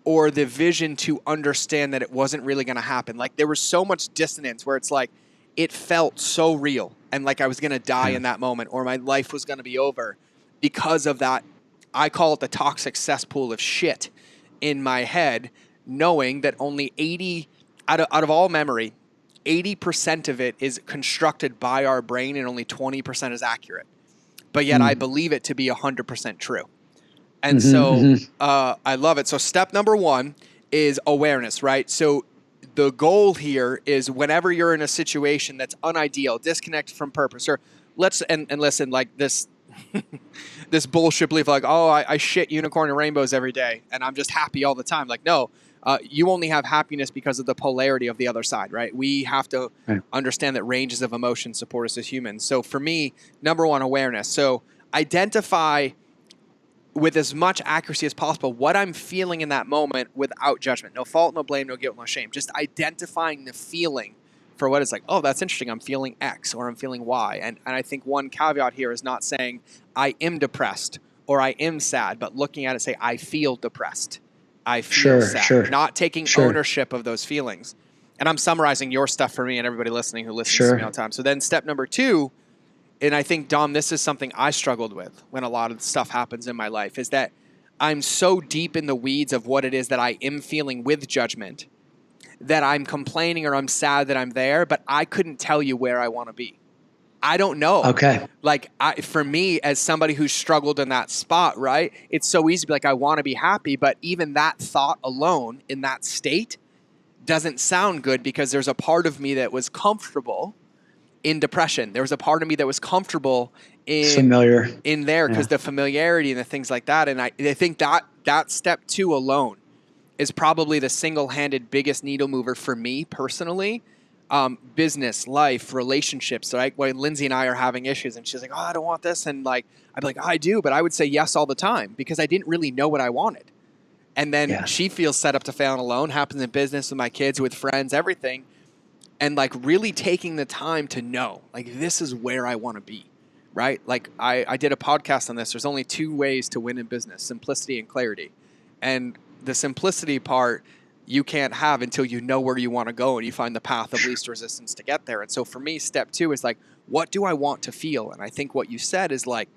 or the vision to understand that it wasn't really going to happen. Like there was so much dissonance where it's like, it felt so real and like I was going to die in that moment or my life was going to be over because of that. I call it the toxic cesspool of shit in my head, knowing that only 80 out of all memory, 80% of it is constructed by our brain and only 20% is accurate. But yet I believe it to be 100% true. And I love it. So step number 1 is awareness, right? So the goal here is whenever you're in a situation that's unideal, disconnected from purpose, or listen, like this, this bullshit belief, like, oh, I shit unicorn and rainbows every day and I'm just happy all the time. Like, no, you only have happiness because of the polarity of the other side, right? We have to understand that ranges of emotion support us as humans. So for me, number 1, awareness. So identify with as much accuracy as possible what I'm feeling in that moment without judgment. No fault, no blame, no guilt, no shame. Just identifying the feeling for what it's like. Oh, that's interesting. I'm feeling X or I'm feeling Y. And I think one caveat here is not saying I am depressed or I am sad, but looking at it, say, I feel depressed. I feel sad. Not taking ownership of those feelings. And I'm summarizing your stuff for me and everybody listening who listens to me all the time. So then step number 2, and I think, Dom, this is something I struggled with when a lot of stuff happens in my life, is that I'm so deep in the weeds of what it is that I am feeling with judgment that I'm complaining or I'm sad that I'm there, but I couldn't tell you where I want to be. I don't know. Okay. Like for me, as somebody who's struggled in that spot, right? It's so easy to be like, I want to be happy, but even that thought alone in that state doesn't sound good because there's a part of me that was comfortable in depression. There was a part of me that was comfortable in there because the familiarity and the things like that. And I think that step 2 alone is probably the single-handed biggest needle mover for me personally. Business, life, relationships, right? When Lindsay and I are having issues and she's like, oh, I don't want this. And like, I'd be like, oh, I do, but I would say yes all the time because I didn't really know what I wanted. And then she feels set up to fail and alone, happens in business with my kids, with friends, everything. And like really taking the time to know, like, this is where I want to be, right? Like I did a podcast on this. There's only 2 ways to win in business, simplicity and clarity. And the simplicity part you can't have until you know where you want to go and you find the path of least resistance to get there. And so for me, step 2 is like, what do I want to feel? And I think what you said is like,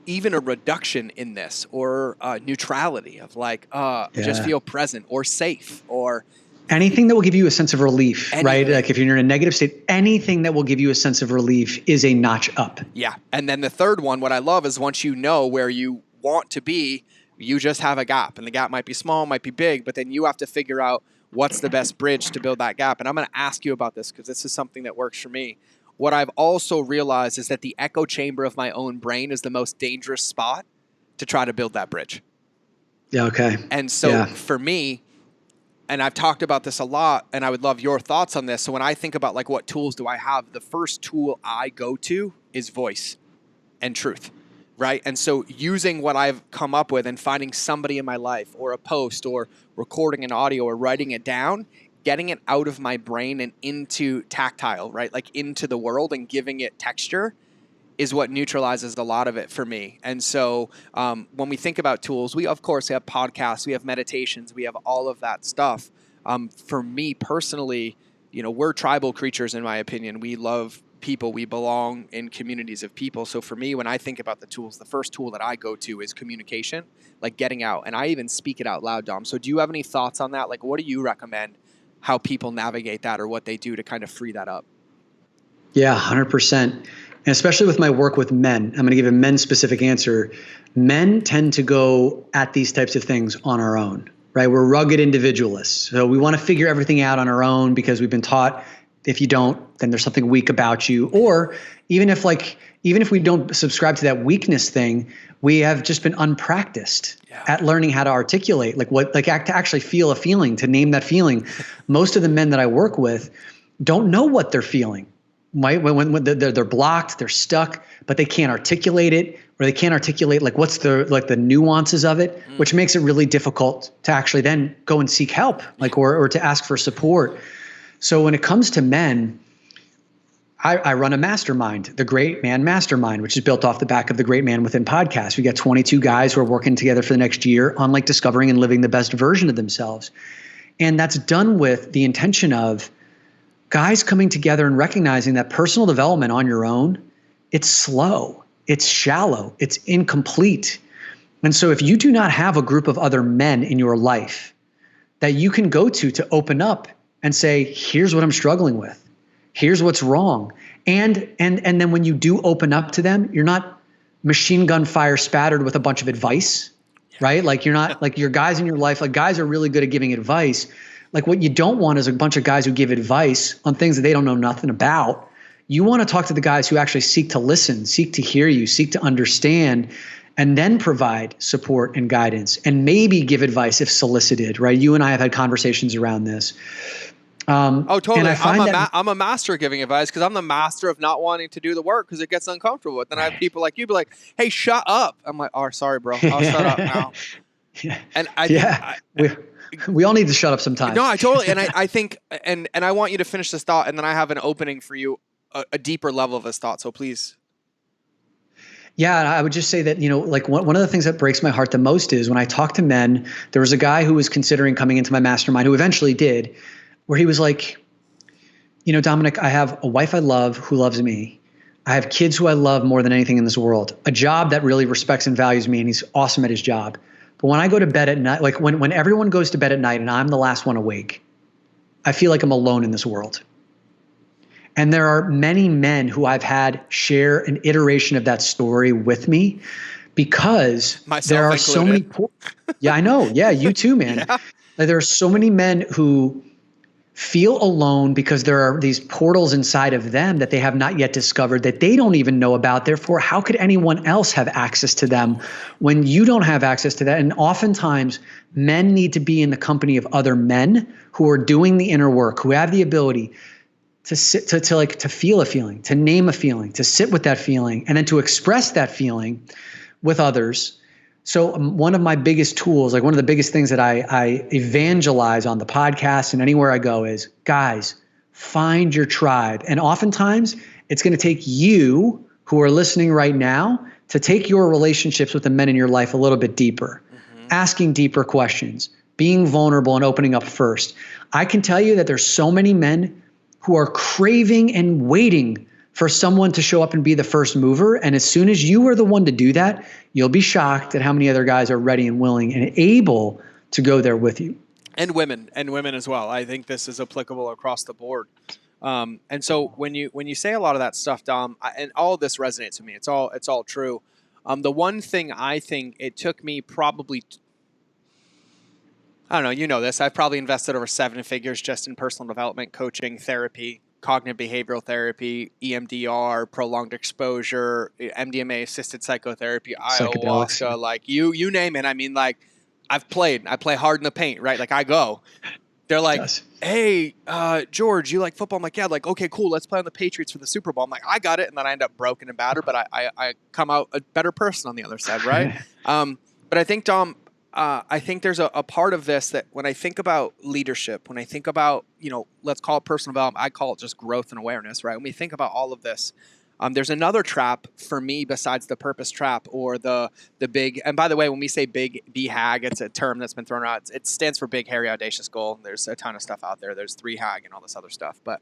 even a reduction in this or neutrality of like, just feel present or safe or anything that will give you a sense of relief, right? Like if you're in a negative state, anything that will give you a sense of relief is a notch up. Yeah. And then the third one, what I love is once you know where you want to be, you just have a gap. And the gap might be small, might be big, but then you have to figure out what's the best bridge to build that gap. And I'm going to ask you about this because this is something that works for me. What I've also realized is that the echo chamber of my own brain is the most dangerous spot to try to build that bridge. Yeah. Okay. And so for me, and I've talked about this a lot, and I would love your thoughts on this. So when I think about like what tools do I have, the first tool I go to is voice and truth, right? And so using what I've come up with and finding somebody in my life or a post or recording an audio or writing it down, getting it out of my brain and into tactile, right? Like into the world and giving it texture is what neutralizes a lot of it for me. And so when we think about tools, we of course have podcasts, we have meditations, we have all of that stuff. For me personally, we're tribal creatures in my opinion. We love people. We belong in communities of people. So for me, when I think about the tools, the first tool that I go to is communication, like getting out. And I even speak it out loud, Dom. So do you have any thoughts on that? Like, what do you recommend how people navigate that or what they do to kind of free that up? Yeah, 100%. And especially with my work with men, I'm going to give a men-specific answer. Men tend to go at these types of things on our own, right? We're rugged individualists. So we want to figure everything out on our own because we've been taught if you don't, then there's something weak about you. Or even if we don't subscribe to that weakness thing, we have just been unpracticed at learning how to articulate, to actually feel a feeling, to name that feeling. Most of the men that I work with don't know what they're feeling. When they're blocked, they're stuck, but they can't articulate it, or they can't articulate what's the nuances of it, which makes it really difficult to actually then go and seek help, or to ask for support. So when it comes to men, I run a mastermind, the Great Man Mastermind, which is built off the back of the Great Man Within podcast. We got 22 guys who are working together for the next year on like discovering and living the best version of themselves. And that's done with the intention of guys coming together and recognizing that personal development on your own, it's slow, it's shallow, it's incomplete. And so if you do not have a group of other men in your life that you can go to open up and say, here's what I'm struggling with. Here's what's wrong. And then when you do open up to them, you're not machine gun fire spattered with a bunch of advice, right? Like you're not like your guys in your life, like guys are really good at giving advice. Like what you don't want is a bunch of guys who give advice on things that they don't know nothing about. You want to talk to the guys who actually seek to listen, seek to hear you, seek to understand, and then provide support and guidance and maybe give advice if solicited, right? You and I have had conversations around this. Totally. And I'm a master of giving advice because I'm the master of not wanting to do the work because it gets uncomfortable. Then I have people like you be like, hey, shut up. I'm like, oh, sorry, bro. I'll shut up now. Yeah. And we all need to shut up sometimes. No, I totally. And I think, and I want you to finish this thought, and then I have an opening for you, a deeper level of this thought. So please. Yeah, I would just say that, like one of the things that breaks my heart the most is when I talk to men. There was a guy who was considering coming into my mastermind who eventually did, where he was like, Dominick, I have a wife I love who loves me. I have kids who I love more than anything in this world, a job that really respects and values me, and he's awesome at his job. But when I go to bed at night, like when everyone goes to bed at night and I'm the last one awake, I feel like I'm alone in this world. And there are many men who I've had share an iteration of that story with me because myself there are included. so many. Yeah, I know. Yeah, you too, man. Yeah. Like, there are so many men who feel alone because there are these portals inside of them that they have not yet discovered that they don't even know about. Therefore, how could anyone else have access to them when you don't have access to that? And oftentimes men need to be in the company of other men who are doing the inner work, who have the ability to sit, to feel a feeling, to name a feeling, to sit with that feeling, and then to express that feeling with others. So one of my biggest tools, like one of the biggest things that I evangelize on the podcast and anywhere I go is, guys, find your tribe. And oftentimes it's going to take you who are listening right now to take your relationships with the men in your life a little bit deeper, asking deeper questions, being vulnerable and opening up first. I can tell you that there's so many men who are craving and waiting for someone to show up and be the first mover. And as soon as you are the one to do that, you'll be shocked at how many other guys are ready and willing and able to go there with you. And women as well. I think this is applicable across the board. And so when you say a lot of that stuff, Dom, and all of this resonates with me, it's all true. The one thing I think it took me probably, I don't know, you know this, I've probably invested over 7 figures just in personal development, coaching, therapy, cognitive behavioral therapy, EMDR, prolonged exposure, MDMA assisted psychotherapy, ayahuasca, like you name it. I mean, like I play hard in the paint, right? Like I go, they're like, hey, George, you like football? I'm like, yeah, like, okay, cool. Let's play on the Patriots for the Super Bowl. I'm like, I got it. And then I end up broken and battered, but I come out a better person on the other side. Right. But I think, Dom, I think there's a part of this that when I think about leadership, when I think about, let's call it personal development, I call it just growth and awareness, right? When we think about all of this, there's another trap for me besides the purpose trap or the big, and by the way, when we say big BHAG, it's a term that's been thrown around. It stands for big, hairy, audacious goal. There's a ton of stuff out there. There's 3HAG and all this other stuff. But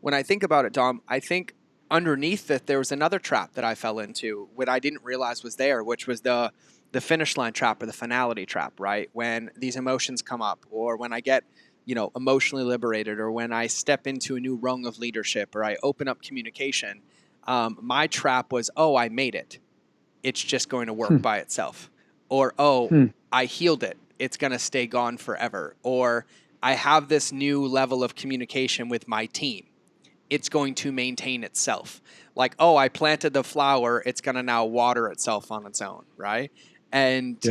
when I think about it, Dom, I think underneath it, there was another trap that I fell into, what I didn't realize was there, which was the finish line trap or the finality trap, right? When these emotions come up or when I get, emotionally liberated or when I step into a new rung of leadership or I open up communication, my trap was, I made it. It's just going to work by itself. Or, I healed it. It's going to stay gone forever. Or I have this new level of communication with my team. It's going to maintain itself. Like, I planted the flower. It's going to now water itself on its own, right? And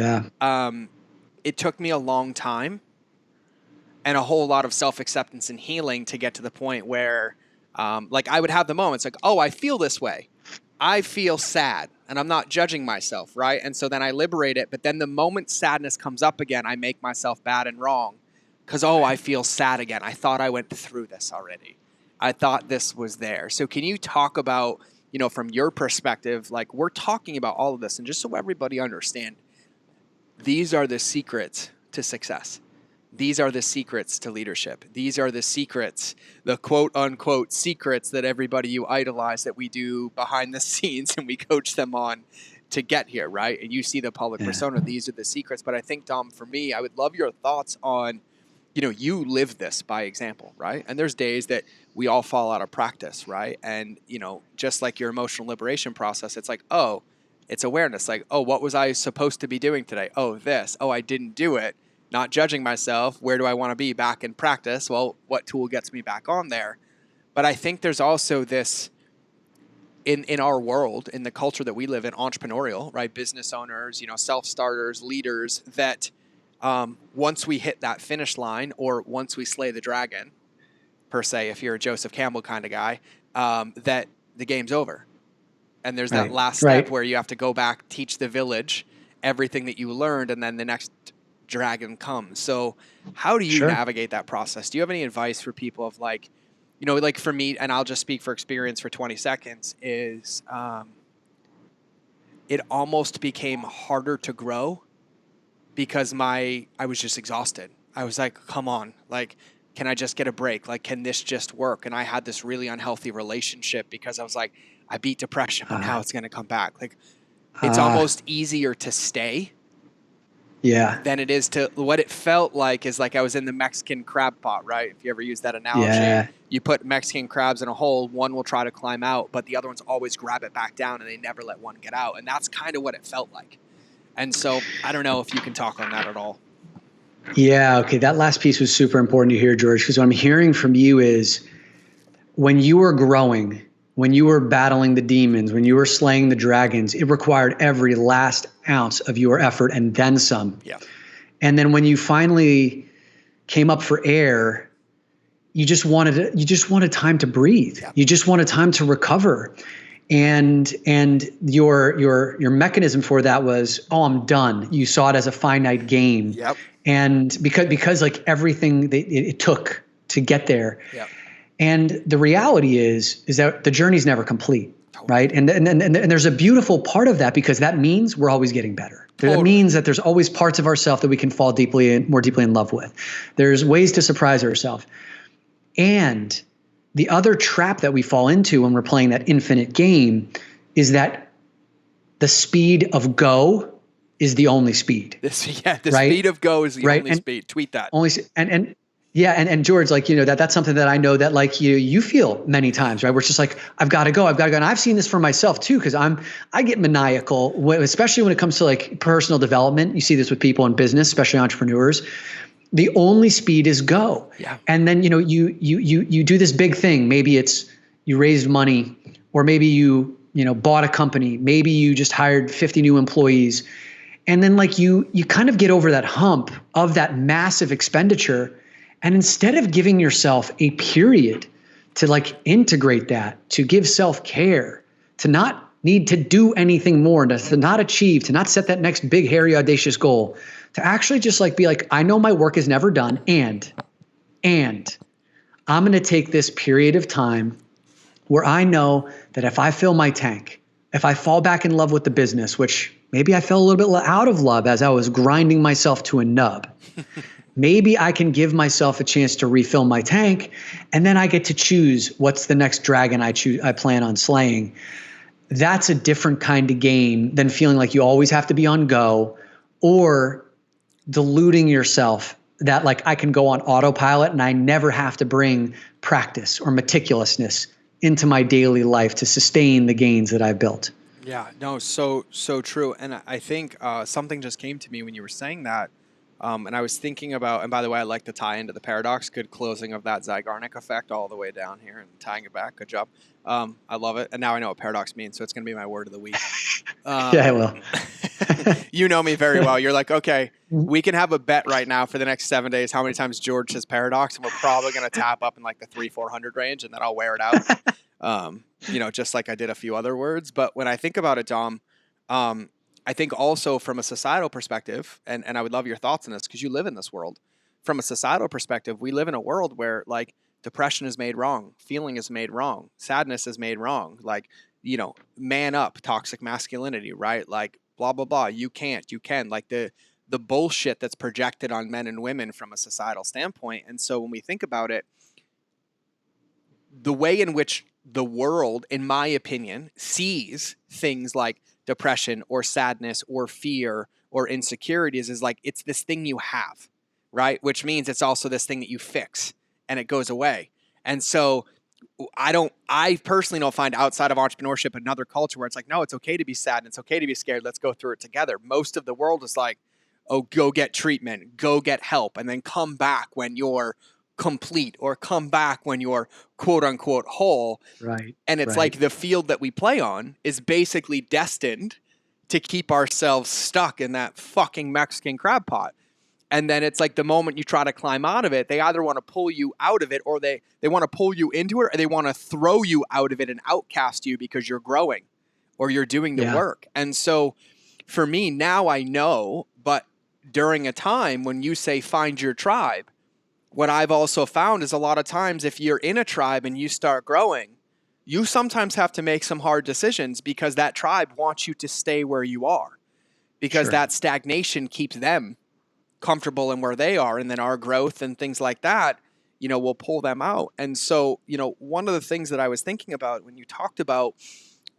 it took me a long time and a whole lot of self-acceptance and healing to get to the point where like I would have the moments like, I feel this way. I feel sad and I'm not judging myself, right? And so then I liberate it. But then the moment sadness comes up again, I make myself bad and wrong because, I feel sad again. I thought I went through this already. I thought this was there. So can you talk about, from your perspective, like we're talking about all of this, and just so everybody understand, these are the secrets to success. These are the secrets to leadership. These are the secrets, the quote unquote secrets that everybody you idolize that we do behind the scenes and we coach them on to get here, right? And you see the public persona. These are the secrets. But I think, Dom, for me, I would love your thoughts on, you live this by example, right? And there's days that we all fall out of practice, right? And, just like your emotional liberation process, it's like, oh, it's awareness. Like, oh, what was I supposed to be doing today? Oh, this. Oh, I didn't do it. Not judging myself. Where do I want to be back in practice? Well, what tool gets me back on there? But I think there's also this in our world, in the culture that we live in, entrepreneurial, right? Business owners, self-starters, leaders, that once we hit that finish line, or once we slay the dragon, per se, if you're a Joseph Campbell kind of guy, that the game's over. And there's that last step where you have to go back, teach the village everything that you learned, and then the next dragon comes. So how do you navigate that process? Do you have any advice for people of like, like for me, and I'll just speak for experience for 20 seconds, is it almost became harder to grow because I was just exhausted. I was like, come on, like, can I just get a break? Like, can this just work? And I had this really unhealthy relationship because I was like, I beat depression, but now it's going to come back. Like, it's almost easier to stay than it is to, what it felt like is like I was in the Mexican crab pot, right? If you ever use that analogy, you put Mexican crabs in a hole, one will try to climb out, but the other ones always grab it back down and they never let one get out. And that's kind of what it felt like. And so I don't know if you can talk on that at all. Yeah. Okay. That last piece was super important to hear, George, because what I'm hearing from you is when you were growing, when you were battling the demons, when you were slaying the dragons, it required every last ounce of your effort and then some. Yeah. And then when you finally came up for air, you just wanted time to breathe. Yeah. You just wanted time to recover. And your mechanism for that was, oh, I'm done. You saw it as a finite game. Yep. And because like everything it took to get there. Yep. And the reality is that the journey's never complete, right? And there's a beautiful part of that because that means we're always getting better. Totally. That means that there's always parts of ourselves that we can fall more deeply in love with. There's ways to surprise ourselves. And the other trap that we fall into when we're playing that infinite game is that the speed of go is the only speed. The speed of go is the only speed. Tweet that. And George, like, that's something that I know that like you feel many times, right? Where it's just like, I've got to go. And I've seen this for myself too, because I get maniacal, especially when it comes to like personal development. You see this with people in business, especially entrepreneurs. The only speed is go. Yeah. And then, you do this big thing. Maybe it's you raised money, or maybe you bought a company. Maybe you just hired 50 new employees. And then like you kind of get over that hump of that massive expenditure. And instead of giving yourself a period to like integrate that, to give self-care, to not need to do anything more, to not achieve, to not set that next big, hairy, audacious goal, to actually just like be like, I know my work is never done. And I'm going to take this period of time where I know that if I fill my tank, if I fall back in love with the business, which maybe I fell a little bit out of love as I was grinding myself to a nub, maybe I can give myself a chance to refill my tank, and then I get to choose what's the next dragon I plan on slaying. That's a different kind of game than feeling like you always have to be on go, or deluding yourself that like I can go on autopilot and I never have to bring practice or meticulousness into my daily life to sustain the gains that I've built. Yeah, no, so true. And I think something just came to me when you were saying that. And I was thinking about, and by the way, I like to tie into the paradox. Good closing of that Zeigarnik effect all the way down here and tying it back. Good job. I love it. And now I know what paradox means, so it's going to be my word of the week. Yeah, I will. You know me very well. You're like, okay, we can have a bet right now for the next 7 days how many times George says paradox, and we're probably going to tap up in like the 300-400 range, and then I'll wear it out. Just like I did a few other words. But when I think about it, Dom, I think also from a societal perspective, and I would love your thoughts on this because you live in this world. From a societal perspective, we live in a world where like depression is made wrong, feeling is made wrong, sadness is made wrong. Like, man up, toxic masculinity, right? Like, blah, blah, blah. You can't, you can. Like the bullshit that's projected on men and women from a societal standpoint. And so when we think about it, the way in which the world, in my opinion, sees things like depression or sadness or fear or insecurities is like, it's this thing you have, right? Which means it's also this thing that you fix and it goes away. And so I personally don't find outside of entrepreneurship another culture where it's like, no, it's okay to be sad and it's okay to be scared. Let's go through it together. Most of the world is like, oh, go get treatment, go get help, and then come back when you're complete or come back when you're quote unquote whole. Right. And it's like the field that we play on is basically destined to keep ourselves stuck in that fucking Mexican crab pot. And then it's like the moment you try to climb out of it, they either want to pull you out of it or they want to pull you into it, or they want to throw you out of it and outcast you because you're growing or you're doing the work. And so for me, now I know, but during a time when you say find your tribe, what I've also found is a lot of times if you're in a tribe and you start growing, you sometimes have to make some hard decisions because that tribe wants you to stay where you are, because that stagnation keeps them comfortable in where they are. And then our growth and things like that, will pull them out. And so, one of the things that I was thinking about when you talked about,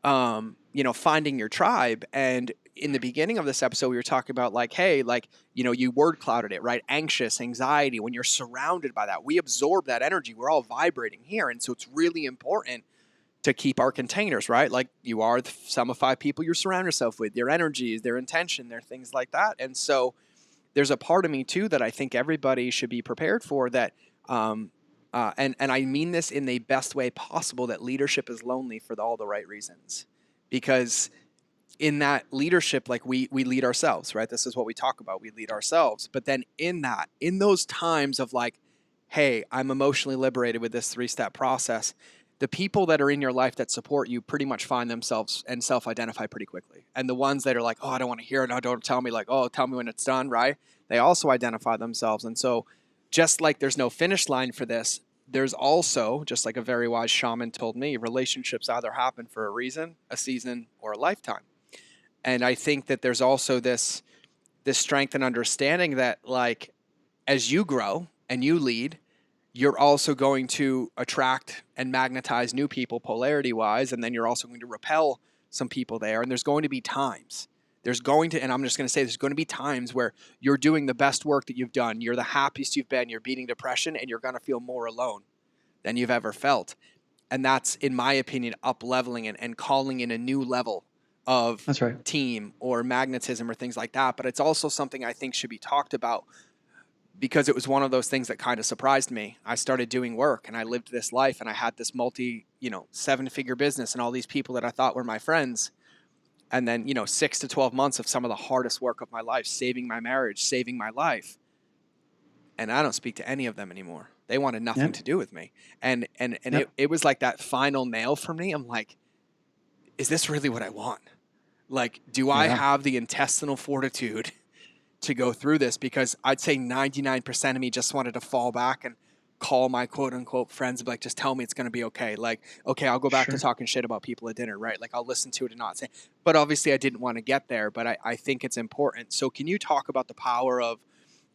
finding your tribe, and in the beginning of this episode, we were talking about like, hey, like, you word clouded it, right? Anxious, anxiety, when you're surrounded by that, we absorb that energy. We're all vibrating here. And so it's really important to keep our containers, right? Like you are the sum of 5 people you surround yourself with, their energies, their intention, their things like that. And so there's a part of me too that I think everybody should be prepared for, that, and I mean this in the best way possible, that leadership is lonely for all the right reasons. Because in that leadership, like we lead ourselves, right? This is what we talk about. We lead ourselves. But then in those times of like, hey, I'm emotionally liberated with this 3-step process, the people that are in your life that support you pretty much find themselves and self-identify pretty quickly. And the ones that are like, oh, I don't want to hear it. No, don't tell me, like, oh, tell me when it's done, right? They also identify themselves. And so just like there's no finish line for this, there's also, just like a very wise shaman told me, relationships either happen for a reason, a season, or a lifetime. And I think that there's also this strength and understanding that, like, as you grow and you lead, you're also going to attract and magnetize new people polarity-wise, and then you're also going to repel some people there. And there's going to be times. And I'm just going to say, there's going to be times where you're doing the best work that you've done. You're the happiest you've been. You're beating depression, and you're going to feel more alone than you've ever felt. And that's, in my opinion, up-leveling and calling in a new level of team or magnetism or things like that. But it's also something I think should be talked about, because it was one of those things that kind of surprised me. I started doing work and I lived this life and I had this 7-figure business and all these people that I thought were my friends. And then, 6 to 12 months of some of the hardest work of my life, saving my marriage, saving my life. And I don't speak to any of them anymore. They wanted nothing to do with me. And it was like that final nail for me. I'm like, is this really what I want? Like, do I have the intestinal fortitude to go through this? Because I'd say 99% of me just wanted to fall back and call my quote unquote friends and be like, just tell me it's going to be okay. Like, okay, I'll go back to talking shit about people at dinner, right? Like, I'll listen to it and not say, but obviously I didn't want to get there, but I think it's important. So can you talk about the power of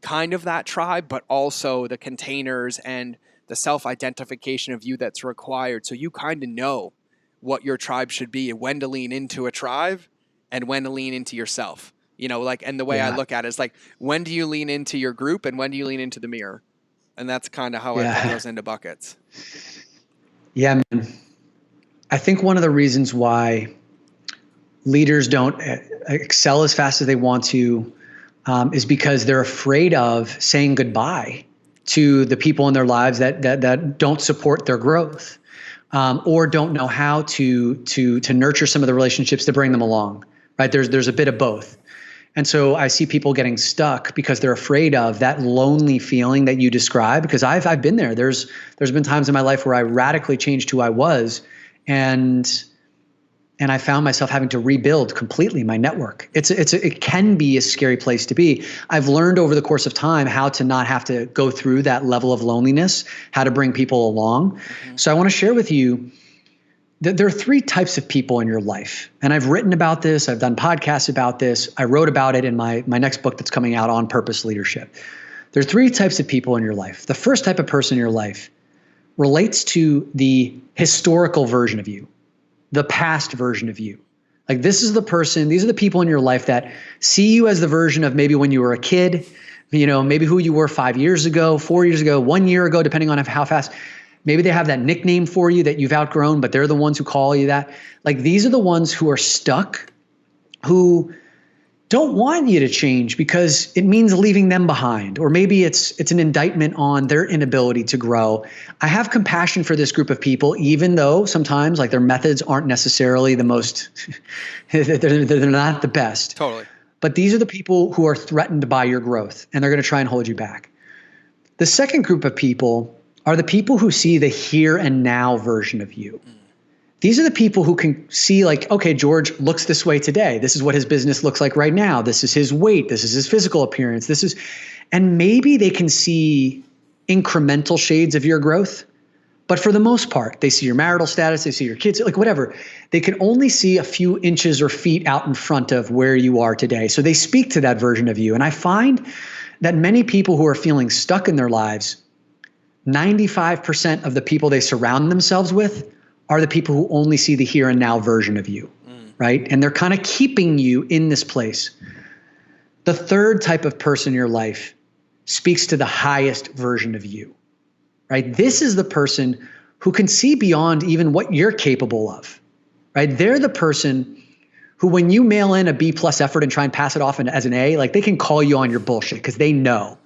kind of that tribe, but also the containers and the self-identification of you that's required, so you kind of know what your tribe should be and when to lean into a tribe and when to lean into yourself? And the way I look at it is like, when do you lean into your group and when do you lean into the mirror? And that's kind of how I put those into buckets. Yeah, man. I think one of the reasons why leaders don't excel as fast as they want to is because they're afraid of saying goodbye to the people in their lives that don't support their growth, or don't know how to nurture some of the relationships to bring them along. Right? There's a bit of both. And so I see people getting stuck because they're afraid of that lonely feeling that you describe, because I've been there. There's been times in my life where I radically changed who I was, and And I found myself having to rebuild completely my network. It can be a scary place to be. I've learned over the course of time how to not have to go through that level of loneliness, how to bring people along. Mm-hmm. So I want to share with you that there are three types of people in your life. And I've written about this. I've done podcasts about this. I wrote about it in my next book that's coming out on purpose leadership. There's three types of people in your life. The first type of person in your life relates to the historical version of you, the past version of you. Like this is the person, these are the people in your life that see you as the version of maybe when you were a kid, maybe who you were 5 years ago, 4 years ago, 1 year ago, depending on how fast. Maybe they have that nickname for you that you've outgrown, but they're the ones who call you that. Like these are the ones who are stuck, who don't want you to change because it means leaving them behind, or maybe it's an indictment on their inability to grow. I have compassion for this group of people, even though sometimes like their methods aren't necessarily the most, they're not the best. Totally. But these are the people who are threatened by your growth, and they're going to try and hold you back. The second group of people are the people who see the here and now version of you. These are the people who can see like, okay, George looks this way today. This is what his business looks like right now. This is his weight. This is his physical appearance. And maybe they can see incremental shades of your growth. But for the most part, they see your marital status, they see your kids, like whatever. They can only see a few inches or feet out in front of where you are today. So they speak to that version of you. And I find that many people who are feeling stuck in their lives, 95% of the people they surround themselves with are the people who only see the here and now version of you, right? And they're kind of keeping you in this place. The third type of person in your life speaks to the highest version of you, right? This is the person who can see beyond even what you're capable of, right? They're the person who, when you mail in a B+ effort and try and pass it off as an A, like they can call you on your bullshit because they know,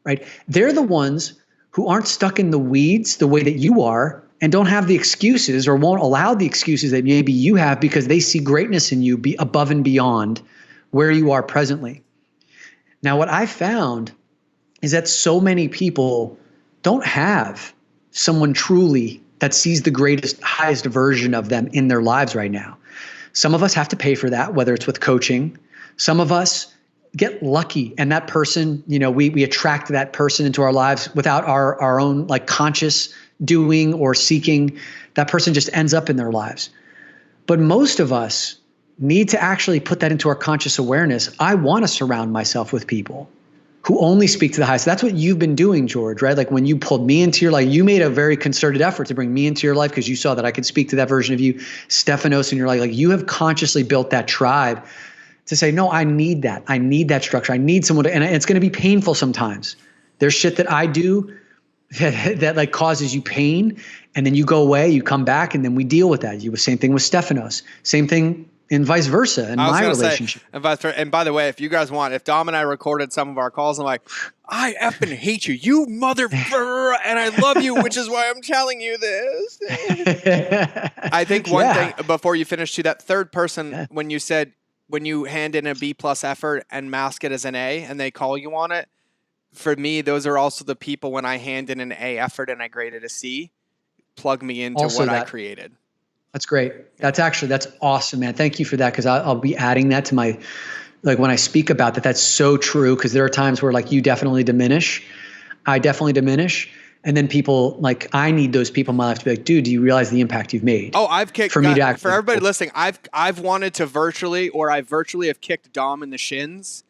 right? They're the ones who aren't stuck in the weeds the way that you are, and don't have the excuses or won't allow the excuses that maybe you have because they see greatness in you be above and beyond where you are presently. Now, what I found is that so many people don't have someone truly that sees the greatest, highest version of them in their lives right now. Some of us have to pay for that, whether it's with coaching. Some of us get lucky, and that person, we attract that person into our lives without our own like conscious doing or seeking. That person just ends up in their lives. But most of us need to actually put that into our conscious awareness. I want to surround myself with people who only speak to the highest. That's what you've been doing, George, right? Like when you pulled me into your life, you made a very concerted effort to bring me into your life because you saw that I could speak to that version of you. Stephanos in your life, like you have consciously built that tribe to say, no, I need that. I need that structure. I need someone to, and it's going to be painful sometimes. There's shit that I do that like causes you pain, and then you go away, you come back, and then we deal with that. Same thing with Stephanos. Same thing and vice versa in my relationship. And by the way, if you guys want, if Dom and I recorded some of our calls, I'm like, I effing hate you, you motherfucker, and I love you, which is why I'm telling you this. I think one thing before you finish to that third person, when you said, when you hand in a B+ effort and mask it as an A and they call you on it, for me, those are also the people when I hand in an A effort and I grade it a C, plug me into also what I created. That's great. That's awesome, man. Thank you for that. Cause I'll be adding that to my, like when I speak about that, that's so true. Cause there are times where like you definitely diminish. I definitely diminish. And then people like, I need those people in my life to be like, dude, do you realize the impact you've made? Oh, I've kicked for everybody listening. I've wanted to virtually have kicked Dom in the shins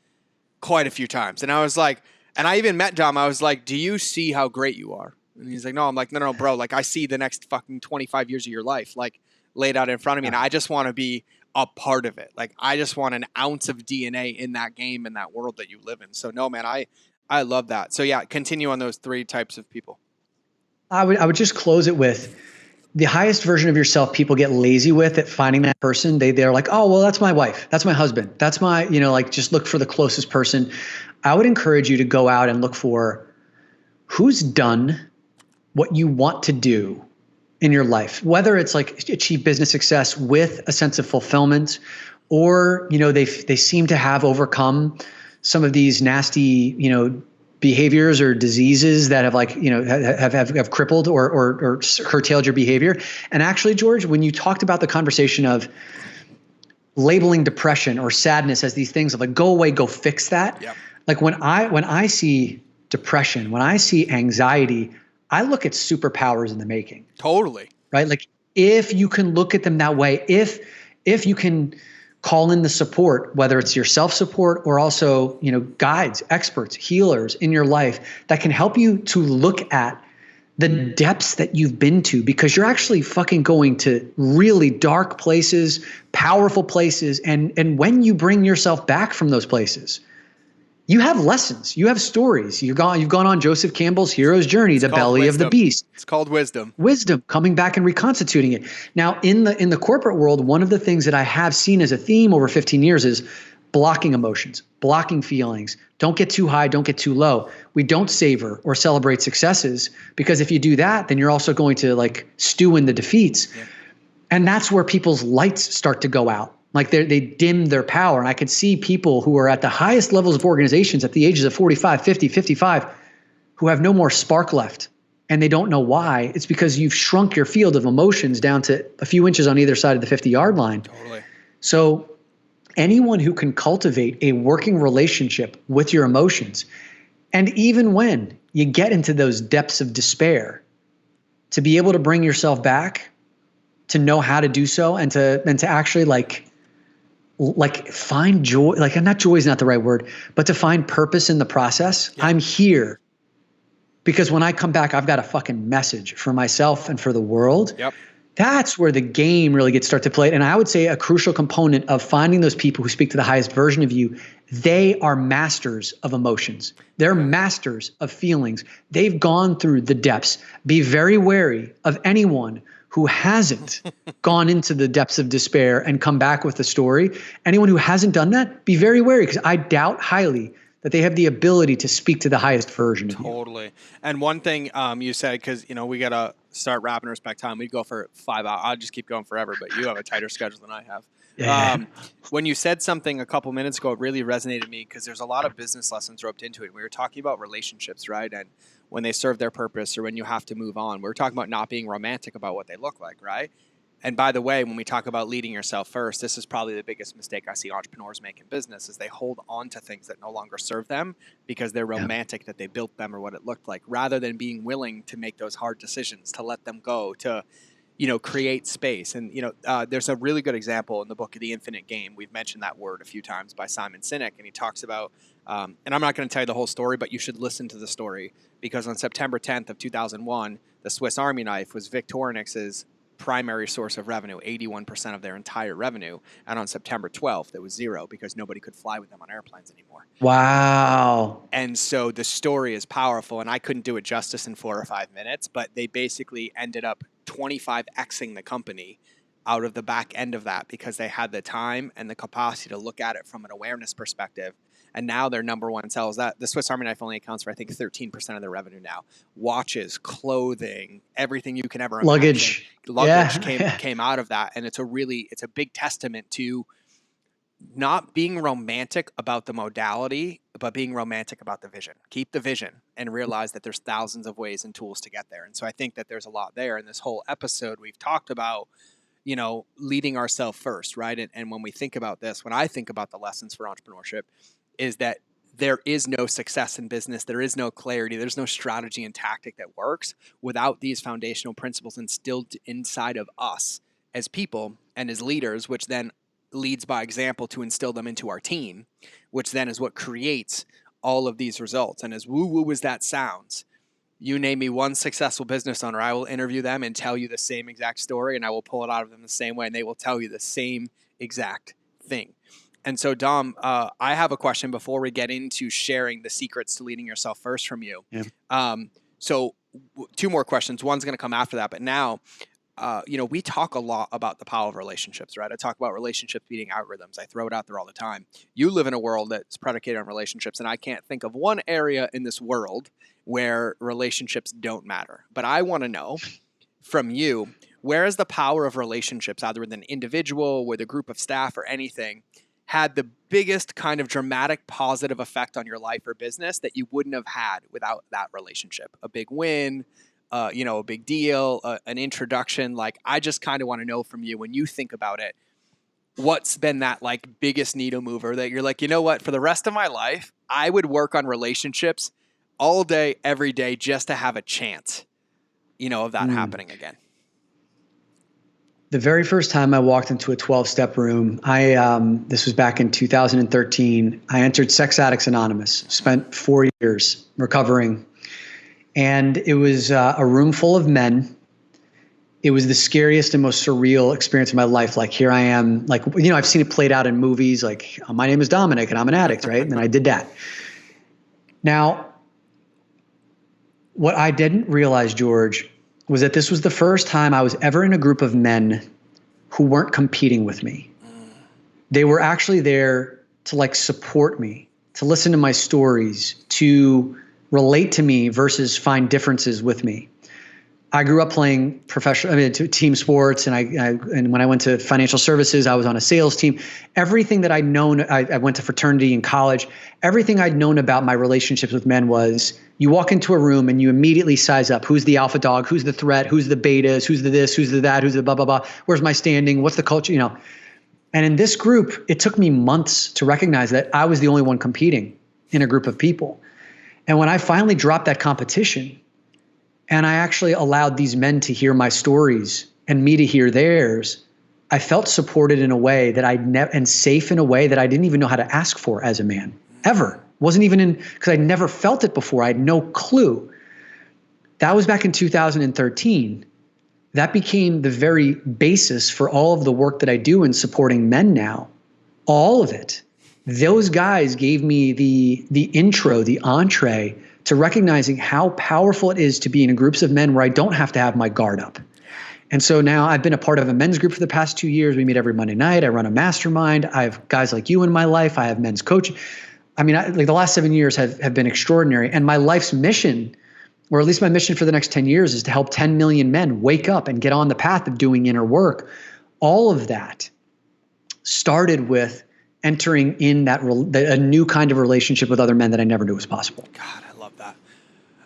quite a few times. And I was like, and I even met Dom. I was like, do you see how great you are? And he's like, no. I'm like, no, bro. Like, I see the next fucking 25 years of your life, like, laid out in front of me. And I just want to be a part of it. Like, I just want an ounce of DNA in that game, in that world that you live in. So, no, man, I love that. So, yeah, continue on those three types of people. I would just close it with the highest version of yourself. People get lazy with at finding that person. They're like, oh, well, that's my wife. That's my husband. That's my, like just look for the closest person. I would encourage you to go out and look for who's done what you want to do in your life, whether it's like achieve business success with a sense of fulfillment, or, they seem to have overcome some of these nasty, behaviors or diseases that have like, have crippled or curtailed your behavior. And actually, George, when you talked about the conversation of labeling depression or sadness as these things of like, go away, go fix that. Yep. Like when I see depression, when I see anxiety, I look at superpowers in the making. Totally. Right? Like if you can look at them that way, if you can call in the support, whether it's your self-support or also, guides, experts, healers in your life that can help you to look at the depths that you've been to, because you're actually fucking going to really dark places, powerful places. And when you bring yourself back from those places, you have lessons, you have stories. You've gone on Joseph Campbell's hero's journey, the belly wisdom. of the beast. It's called wisdom. Wisdom, coming back and reconstituting it. Now, in the corporate world, one of the things that I have seen as a theme over 15 years is blocking emotions, blocking feelings. Don't get too high, don't get too low. We don't savor or celebrate successes, because if you do that, then you're also going to like stew in the defeats. Yeah. And that's where people's lights start to go out. Like they dim their power. And I could see people who are at the highest levels of organizations at the ages of 45, 50, 55, who have no more spark left. And they don't know why. It's because you've shrunk your field of emotions down to a few inches on either side of the 50-yard line. Totally. So anyone who can cultivate a working relationship with your emotions, and even when you get into those depths of despair, to be able to bring yourself back, to know how to do so, and to actually like find joy, like not joy is not the right word, but to find purpose in the process. Yeah. I'm here because when I come back, I've got a fucking message for myself and for the world. Yep. That's where the game really gets started to play. And I would say a crucial component of finding those people who speak to the highest version of you, they are masters of emotions. They're masters of feelings. They've gone through the depths. Be very wary of anyone who hasn't gone into the depths of despair and come back with a story. Anyone who hasn't done that, be very wary, because I doubt highly that they have the ability to speak to the highest version of you. Totally. And one thing you said, because we got to start wrapping respect time. We'd go for 5 hours. I'll just keep going forever, but you have a tighter schedule than I have. Yeah. When you said something a couple minutes ago, it really resonated with me, because there's a lot of business lessons roped into it. We were talking about relationships, right? And when they serve their purpose, or when you have to move on. We were talking about not being romantic about what they look like, right? And by the way, when we talk about leading yourself first, this is probably the biggest mistake I see entrepreneurs make in business, is they hold on to things that no longer serve them because they're romantic that they built them or what it looked like, rather than being willing to make those hard decisions, to let them go, to create space. And, there's a really good example in the book, The Infinite Game. We've mentioned that word a few times, by Simon Sinek. And he talks about, and I'm not going to tell you the whole story, but you should listen to the story, because on September 10th of 2001, the Swiss Army knife was Victorinox's primary source of revenue, 81% of their entire revenue. And on September 12th, it was 0, because nobody could fly with them on airplanes anymore. Wow. And so the story is powerful, and I couldn't do it justice in 4 or 5 minutes, but they basically ended up 25xing the company out of the back end of that, because they had the time and the capacity to look at it from an awareness perspective. And now their number one sells that. The Swiss Army knife only accounts for, I think, 13% of their revenue now. Watches, clothing, everything you can ever imagine. Luggage came out of that. And it's a big testament to not being romantic about the modality, but being romantic about the vision. Keep the vision and realize that there's thousands of ways and tools to get there. And so I think that there's a lot there. In this whole episode, we've talked about, leading ourselves first, right? And when we think about this, when I think about the lessons for entrepreneurship, is that there is no success in business. There is no clarity. There's no strategy and tactic that works without these foundational principles instilled inside of us as people and as leaders, which then leads by example to instill them into our team, which then is what creates all of these results. And as woo-woo as that sounds, you name me one successful business owner, I will interview them and tell you the same exact story, and I will pull it out of them the same way, and they will tell you the same exact thing. And so, Dom, I have a question before we get into sharing the secrets to leading yourself first from you. Yeah. So 2 more questions. One's going to come after that. But now, we talk a lot about the power of relationships, right? I talk about relationships beating algorithms. I throw it out there all the time. You live in a world that's predicated on relationships, and I can't think of one area in this world where relationships don't matter. But I want to know from you, where is the power of relationships, either with an individual, with a group of staff, or anything? had the biggest kind of dramatic positive effect on your life or business that you wouldn't have had without that relationship? A big win, a big deal, an introduction. Like, I just kind of want to know from you, when you think about it, what's been that like biggest needle mover that you're like, you know what, for the rest of my life, I would work on relationships all day, every day, just to have a chance, of that happening again? The very first time I walked into a 12-step room, this was back in 2013. I entered Sex Addicts Anonymous, spent 4 years recovering. And it was a room full of men. It was the scariest and most surreal experience of my life. Like, here I am, like, I've seen it played out in movies, like, my name is Dominick and I'm an addict, right? And then I did that. Now, what I didn't realize, George, was that this was the first time I was ever in a group of men who weren't competing with me. They were actually there to like support me, to listen to my stories, to relate to me versus find differences with me. I grew up playing team sports, and when I went to financial services, I was on a sales team. Everything that I'd known, I went to fraternity in college. Everything I'd known about my relationships with men was, you walk into a room and you immediately size up. Who's the alpha dog? Who's the threat? Who's the betas? Who's the this? Who's the that? Who's the blah, blah, blah? Where's my standing? What's the culture? And in this group, it took me months to recognize that I was the only one competing in a group of people. And when I finally dropped that competition, and I actually allowed these men to hear my stories and me to hear theirs, I felt supported in a way that and safe in a way that I didn't even know how to ask for as a man, ever. Wasn't even because I'd never felt it before. I had no clue. That was back in 2013. That became the very basis for all of the work that I do in supporting men now. All of it. Those guys gave me the intro, the entree to recognizing how powerful it is to be in groups of men where I don't have to have my guard up. And so now I've been a part of a men's group for the past 2 years. We meet every Monday night. I run a mastermind. I have guys like you in my life. I have men's coaching. Like the last 7 years have been extraordinary. And my life's mission, or at least my mission for the next 10 years, is to help 10 million men wake up and get on the path of doing inner work. All of that started with entering in a new kind of relationship with other men that I never knew was possible. God, I love that.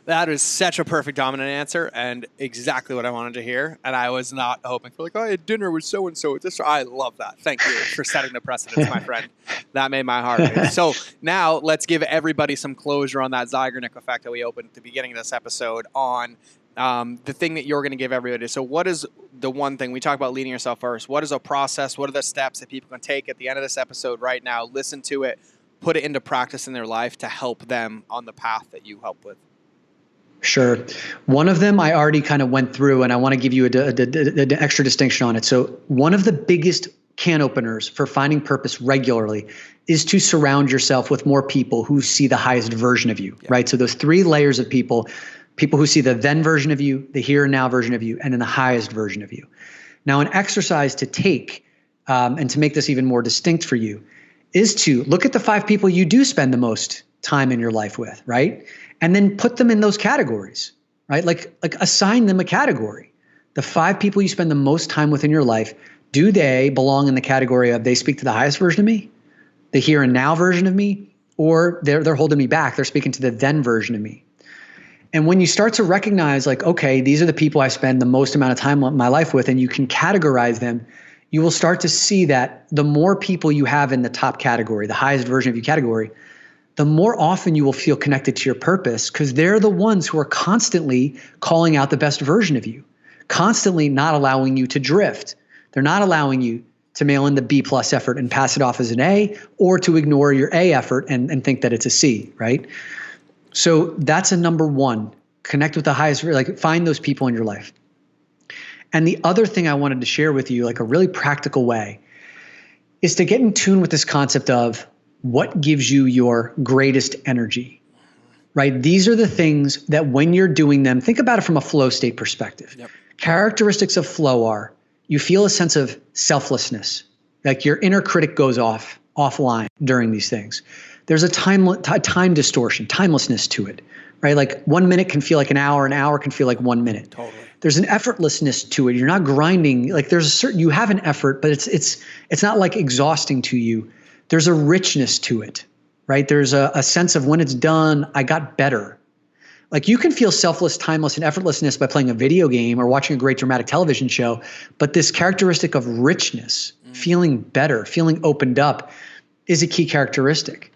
That is such a perfect dominant answer and exactly what I wanted to hear. And I was not hoping for I had dinner with so-and-so. I love that. Thank you for setting the precedence, my friend. That made my heart race. So now let's give everybody some closure on that Zeigarnik effect that we opened at the beginning of this episode on the thing that you're going to give everybody. So what is the one thing we talk about, leading yourself first? What is a process? What are the steps that people can take at the end of this episode right now? Listen to it, put it into practice in their life to help them on the path that you help with. Sure. One of them I already kind of went through, and I want to give you an extra distinction on it. So one of the biggest can openers for finding purpose regularly is to surround yourself with more people who see the highest version of you, right? So those 3 layers of people who see the then version of you, the here and now version of you, and then the highest version of you. Now, an exercise to take and to make this even more distinct for you is to look at the 5 people you do spend the most time in your life with, right? And then put them in those categories, right? Like assign them a category. The 5 people you spend the most time with in your life, do they belong in the category of they speak to the highest version of me, the here and now version of me, or they're holding me back, they're speaking to the then version of me? And when you start to recognize okay, these are the people I spend the most amount of time in my life with, and you can categorize them, you will start to see that the more people you have in the top category, the highest version of you category, the more often you will feel connected to your purpose, because they're the ones who are constantly calling out the best version of you, constantly not allowing you to drift. They're not allowing you to mail in the B+ effort and pass it off as an A, or to ignore your A effort and think that it's a C, right? So that's a number one. Connect with the highest, find those people in your life. And the other thing I wanted to share with you, a really practical way, is to get in tune with this concept of what gives you your greatest energy, right? These are the things that when you're doing them, think about it from a flow state perspective. Yep. Characteristics of flow are you feel a sense of selflessness, like your inner critic goes offline during these things. There's a time distortion, timelessness to it, right? Like 1 minute can feel like an hour can feel like 1 minute. Totally. There's an effortlessness to it. You're not grinding. There's you have an effort, but it's not exhausting to you. there's a richness to it, right? There's a sense of when it's done, I got better. Like you can feel selfless, timeless, and effortlessness by playing a video game or watching a great dramatic television show. But this characteristic of richness, feeling better, feeling opened up is a key characteristic.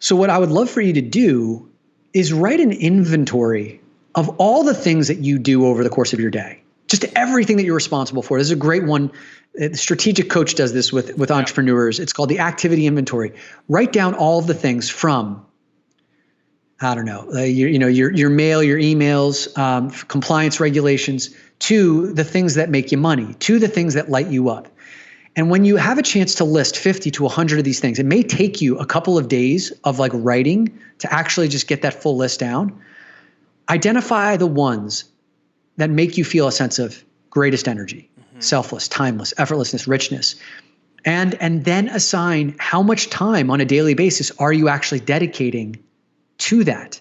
So what I would love for you to do is write an inventory of all the things that you do over the course of your day. Just everything that you're responsible for. This is a great one. The strategic coach does this with entrepreneurs. It's called the activity inventory. Write down all of the things from, I don't know, your mail, your emails, compliance regulations, to the things that make you money, to the things that light you up. And when you have a chance to list 50 to 100 of these things, it may take you a couple of days of like writing to actually just get that full list down. Identify the ones that make you feel a sense of greatest energy, selfless, timeless, effortlessness, richness. And then assign how much time on a daily basis are you actually dedicating to that.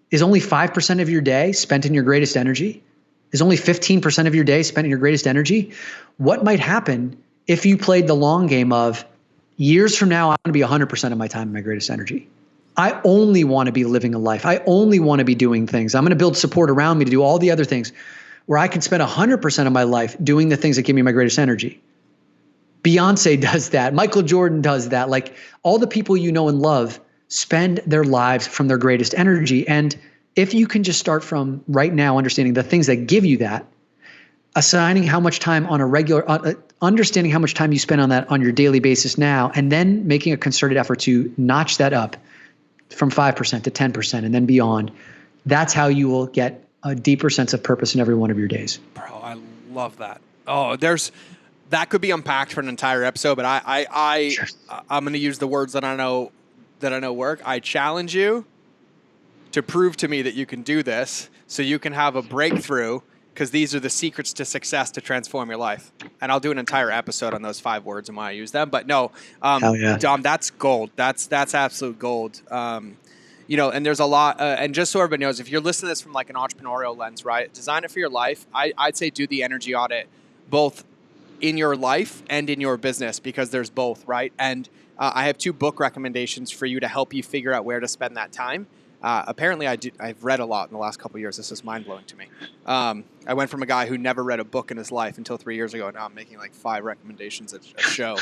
Is only 5% of your day spent in your greatest energy? Is only 15% of your day spent in your greatest energy? What might happen if you played the long game of years from now, I'm going to be 100% of my time in my greatest energy? I only want to be living a life. I only want to be doing things. I'm going to build support around me to do all the other things where I can spend 100% of my life doing the things that give me my greatest energy. Beyonce does that. Michael Jordan does that. Like all the people you know and love spend their lives from their greatest energy. And if you can just start from right now, understanding the things that give you that, assigning how much time on a regular, understanding how much time you spend on that on your daily basis now, and then making a concerted effort to notch that up from 5% to 10% and then beyond. That's how you will get a deeper sense of purpose in every one of your days. Bro, I love that. Oh, that could be unpacked for an entire episode, but I'm going to use the words that I know work. I challenge you to prove to me that you can do this so you can have a breakthrough, because these are the secrets to success to transform your life. And I'll do an entire episode on those 5 words and why I use them. But no, Dom, that's gold. That's absolute gold. And there's a lot. And just so everybody knows, if you're listening to this from like an entrepreneurial lens, right? Design it for your life. I'd say do the energy audit, both in your life and in your business, because there's both, right? And I have 2 book recommendations for you to help you figure out where to spend that time. Apparently I've read a lot in the last couple of years. This is mind blowing to me. I went from a guy who never read a book in his life until 3 years ago. And now I'm making like 5 recommendations a show.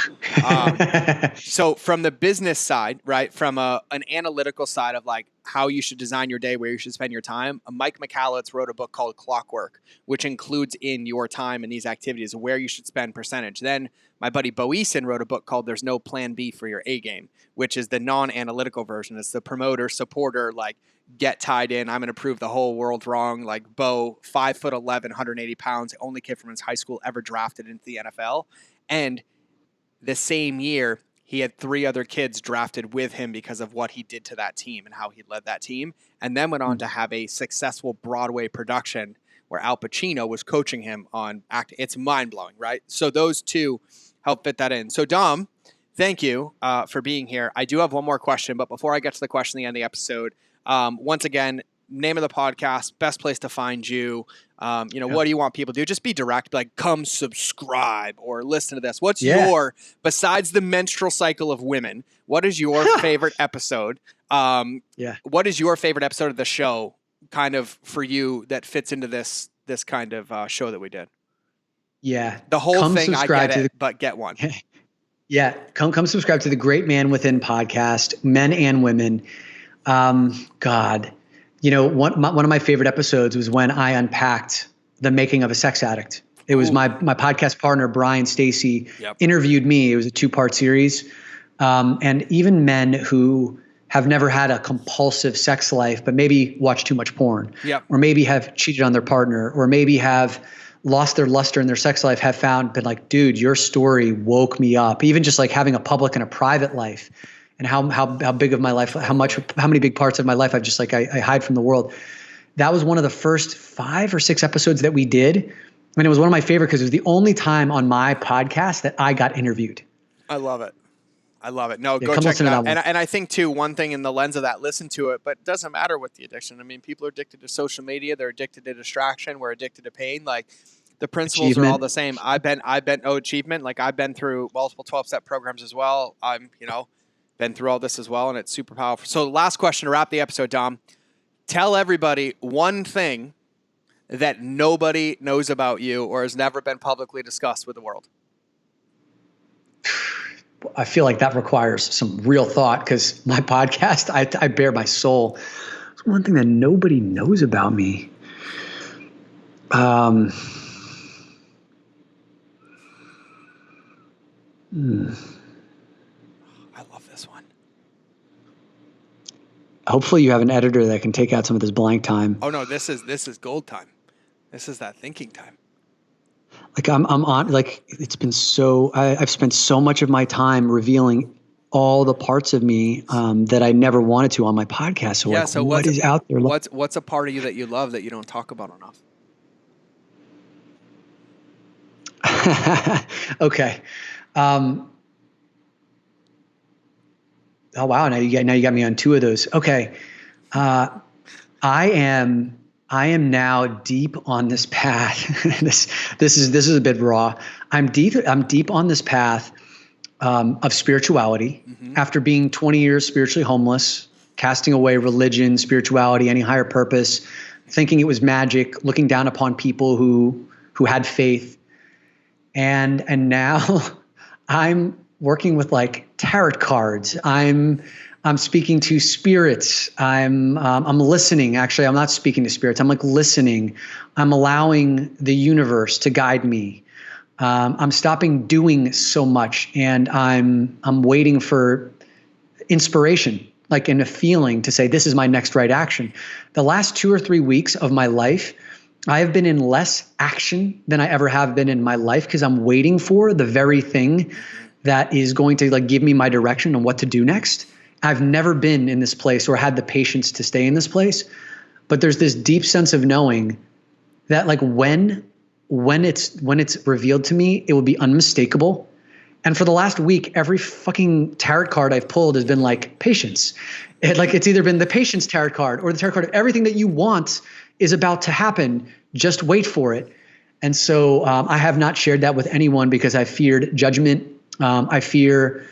So from the business side, right, from an analytical side of like how you should design your day, where you should spend your time, Mike McCallitz wrote a book called Clockwork, which includes in your time and these activities where you should spend percentage. Then my buddy Bo Eason wrote a book called There's No Plan B for Your A Game, which is the non-analytical version. It's the promoter, supporter, like get tied in. I'm going to prove the whole world wrong. Like Bo, 5'11", 180 pounds, the only kid from his high school ever drafted into the NFL. And the same year, he had 3 other kids drafted with him because of what he did to that team and how he led that team. And then went on to have a successful Broadway production where Al Pacino was coaching him on acting. It's mind-blowing, right? So those 2 help fit that in. So Dom, thank you for being here. I do have one more question, but before I get to the question at the end of the episode, once again, name of the podcast, best place to find you. What do you want people to do? Just be direct, like come subscribe or listen to this. What's your, besides the menstrual cycle of women, what is your favorite episode? What is your favorite episode of the show kind of for you that fits into this kind of show that we did? Yeah. The whole thing, I get it, but get one. Yeah. Come subscribe to the Great Man Within podcast, men and women. God, one of my favorite episodes was when I unpacked the making of a sex addict. It was my podcast partner, Brian Stacy, interviewed me. It was a 2-part series. And even men who have never had a compulsive sex life, but maybe watch too much porn, or maybe have cheated on their partner, or maybe have lost their luster in their sex life, have been like, dude, your story woke me up. Even just like having a public and a private life, and how big of my life, how many big parts of my life I've just like, I hide from the world. That was one of the first 5 or 6 episodes that we did. And it was one of my favorite because it was the only time on my podcast that I got interviewed. I love it. No, go check it out. And I think too, one thing in the lens of that, listen to it, but it doesn't matter what the addiction. I mean, people are addicted to social media. They're addicted to distraction. We're addicted to pain. Like The principles are all the same. I've been achievement. Like I've been through multiple 12-step programs as well. I'm, been through all this as well, and it's super powerful. So last question to wrap the episode, Dom. Tell everybody one thing that nobody knows about you or has never been publicly discussed with the world. I feel like that requires some real thought because my podcast, I bare my soul. It's one thing that nobody knows about me. I love this one. Hopefully you have an editor that can take out some of this blank time. Oh no, this is gold time. This is that thinking time. Like I'm on, like it's been so, I've spent so much of my time revealing all the parts of me that I never wanted to on my podcast. So, yeah, so what is out there? What's a part of you that you love that you don't talk about enough? Okay. Oh wow! Now you got me on two of those. Okay. I am now deep on this path. this is a bit raw. I'm deep on this path of spirituality. After being 20 years spiritually homeless, casting away religion, spirituality, any higher purpose, thinking it was magic, looking down upon people who had faith, and now I'm working with like tarot cards. I'm speaking to spirits. I'm listening. Actually, I'm not speaking to spirits. I'm like listening. I'm allowing the universe to guide me. I'm stopping doing so much, and I'm waiting for inspiration, like in a feeling to say, this is my next right action. The last 2 or 3 weeks of my life, I have been in less action than I ever have been in my life because I'm waiting for the very thing that is going to like give me my direction on what to do next. I've never been in this place or had the patience to stay in this place, but there's this deep sense of knowing that like when it's revealed to me, it will be unmistakable. And for the last week, every fucking tarot card I've pulled has been like patience. It's either been the patience tarot card or the tarot card of everything that you want is about to happen. Just wait for it. And so I have not shared that with anyone because I feared judgment. I fear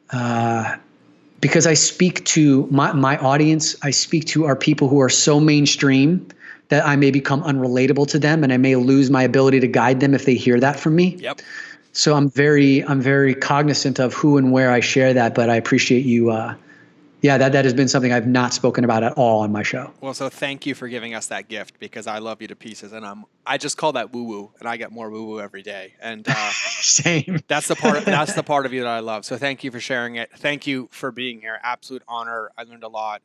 because I speak to my audience. I speak to our people who are so mainstream that I may become unrelatable to them, and I may lose my ability to guide them if they hear that from me. Yep. So I'm very cognizant of who and where I share that, but I appreciate you. That has been something I've not spoken about at all on my show. Well, so thank you for giving us that gift because I love you to pieces, and I just call that woo woo, and I get more woo woo every day. And same. That's the part of you that I love. So thank you for sharing it. Thank you for being here. Absolute honor. I learned a lot.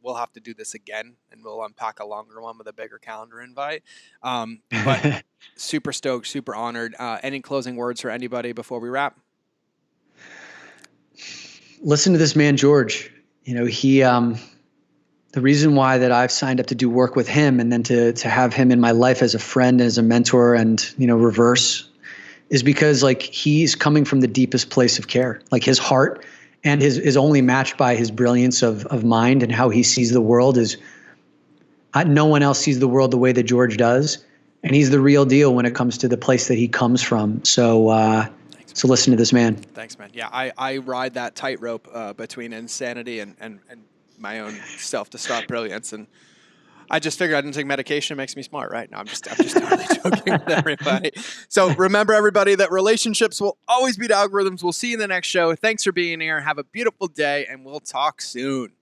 We'll have to do this again, and we'll unpack a longer one with a bigger calendar invite. But super stoked, super honored. Any closing words for anybody before we wrap? Listen to this man, George. He, the reason why that I've signed up to do work with him and then to have him in my life as a friend, as a mentor and, reverse is because like he's coming from the deepest place of care, like his heart and is only matched by his brilliance of mind and how he sees the world is no one else sees the world the way that George does. And he's the real deal when it comes to the place that he comes from. So, so listen to this man. Thanks, man. Yeah, I ride that tightrope between insanity and my own self-destruct brilliance. And I just figured I didn't take medication. It makes me smart, right? No, I'm just totally joking with everybody. So remember, everybody, that relationships will always beat algorithms. We'll see you in the next show. Thanks for being here. Have a beautiful day, and we'll talk soon.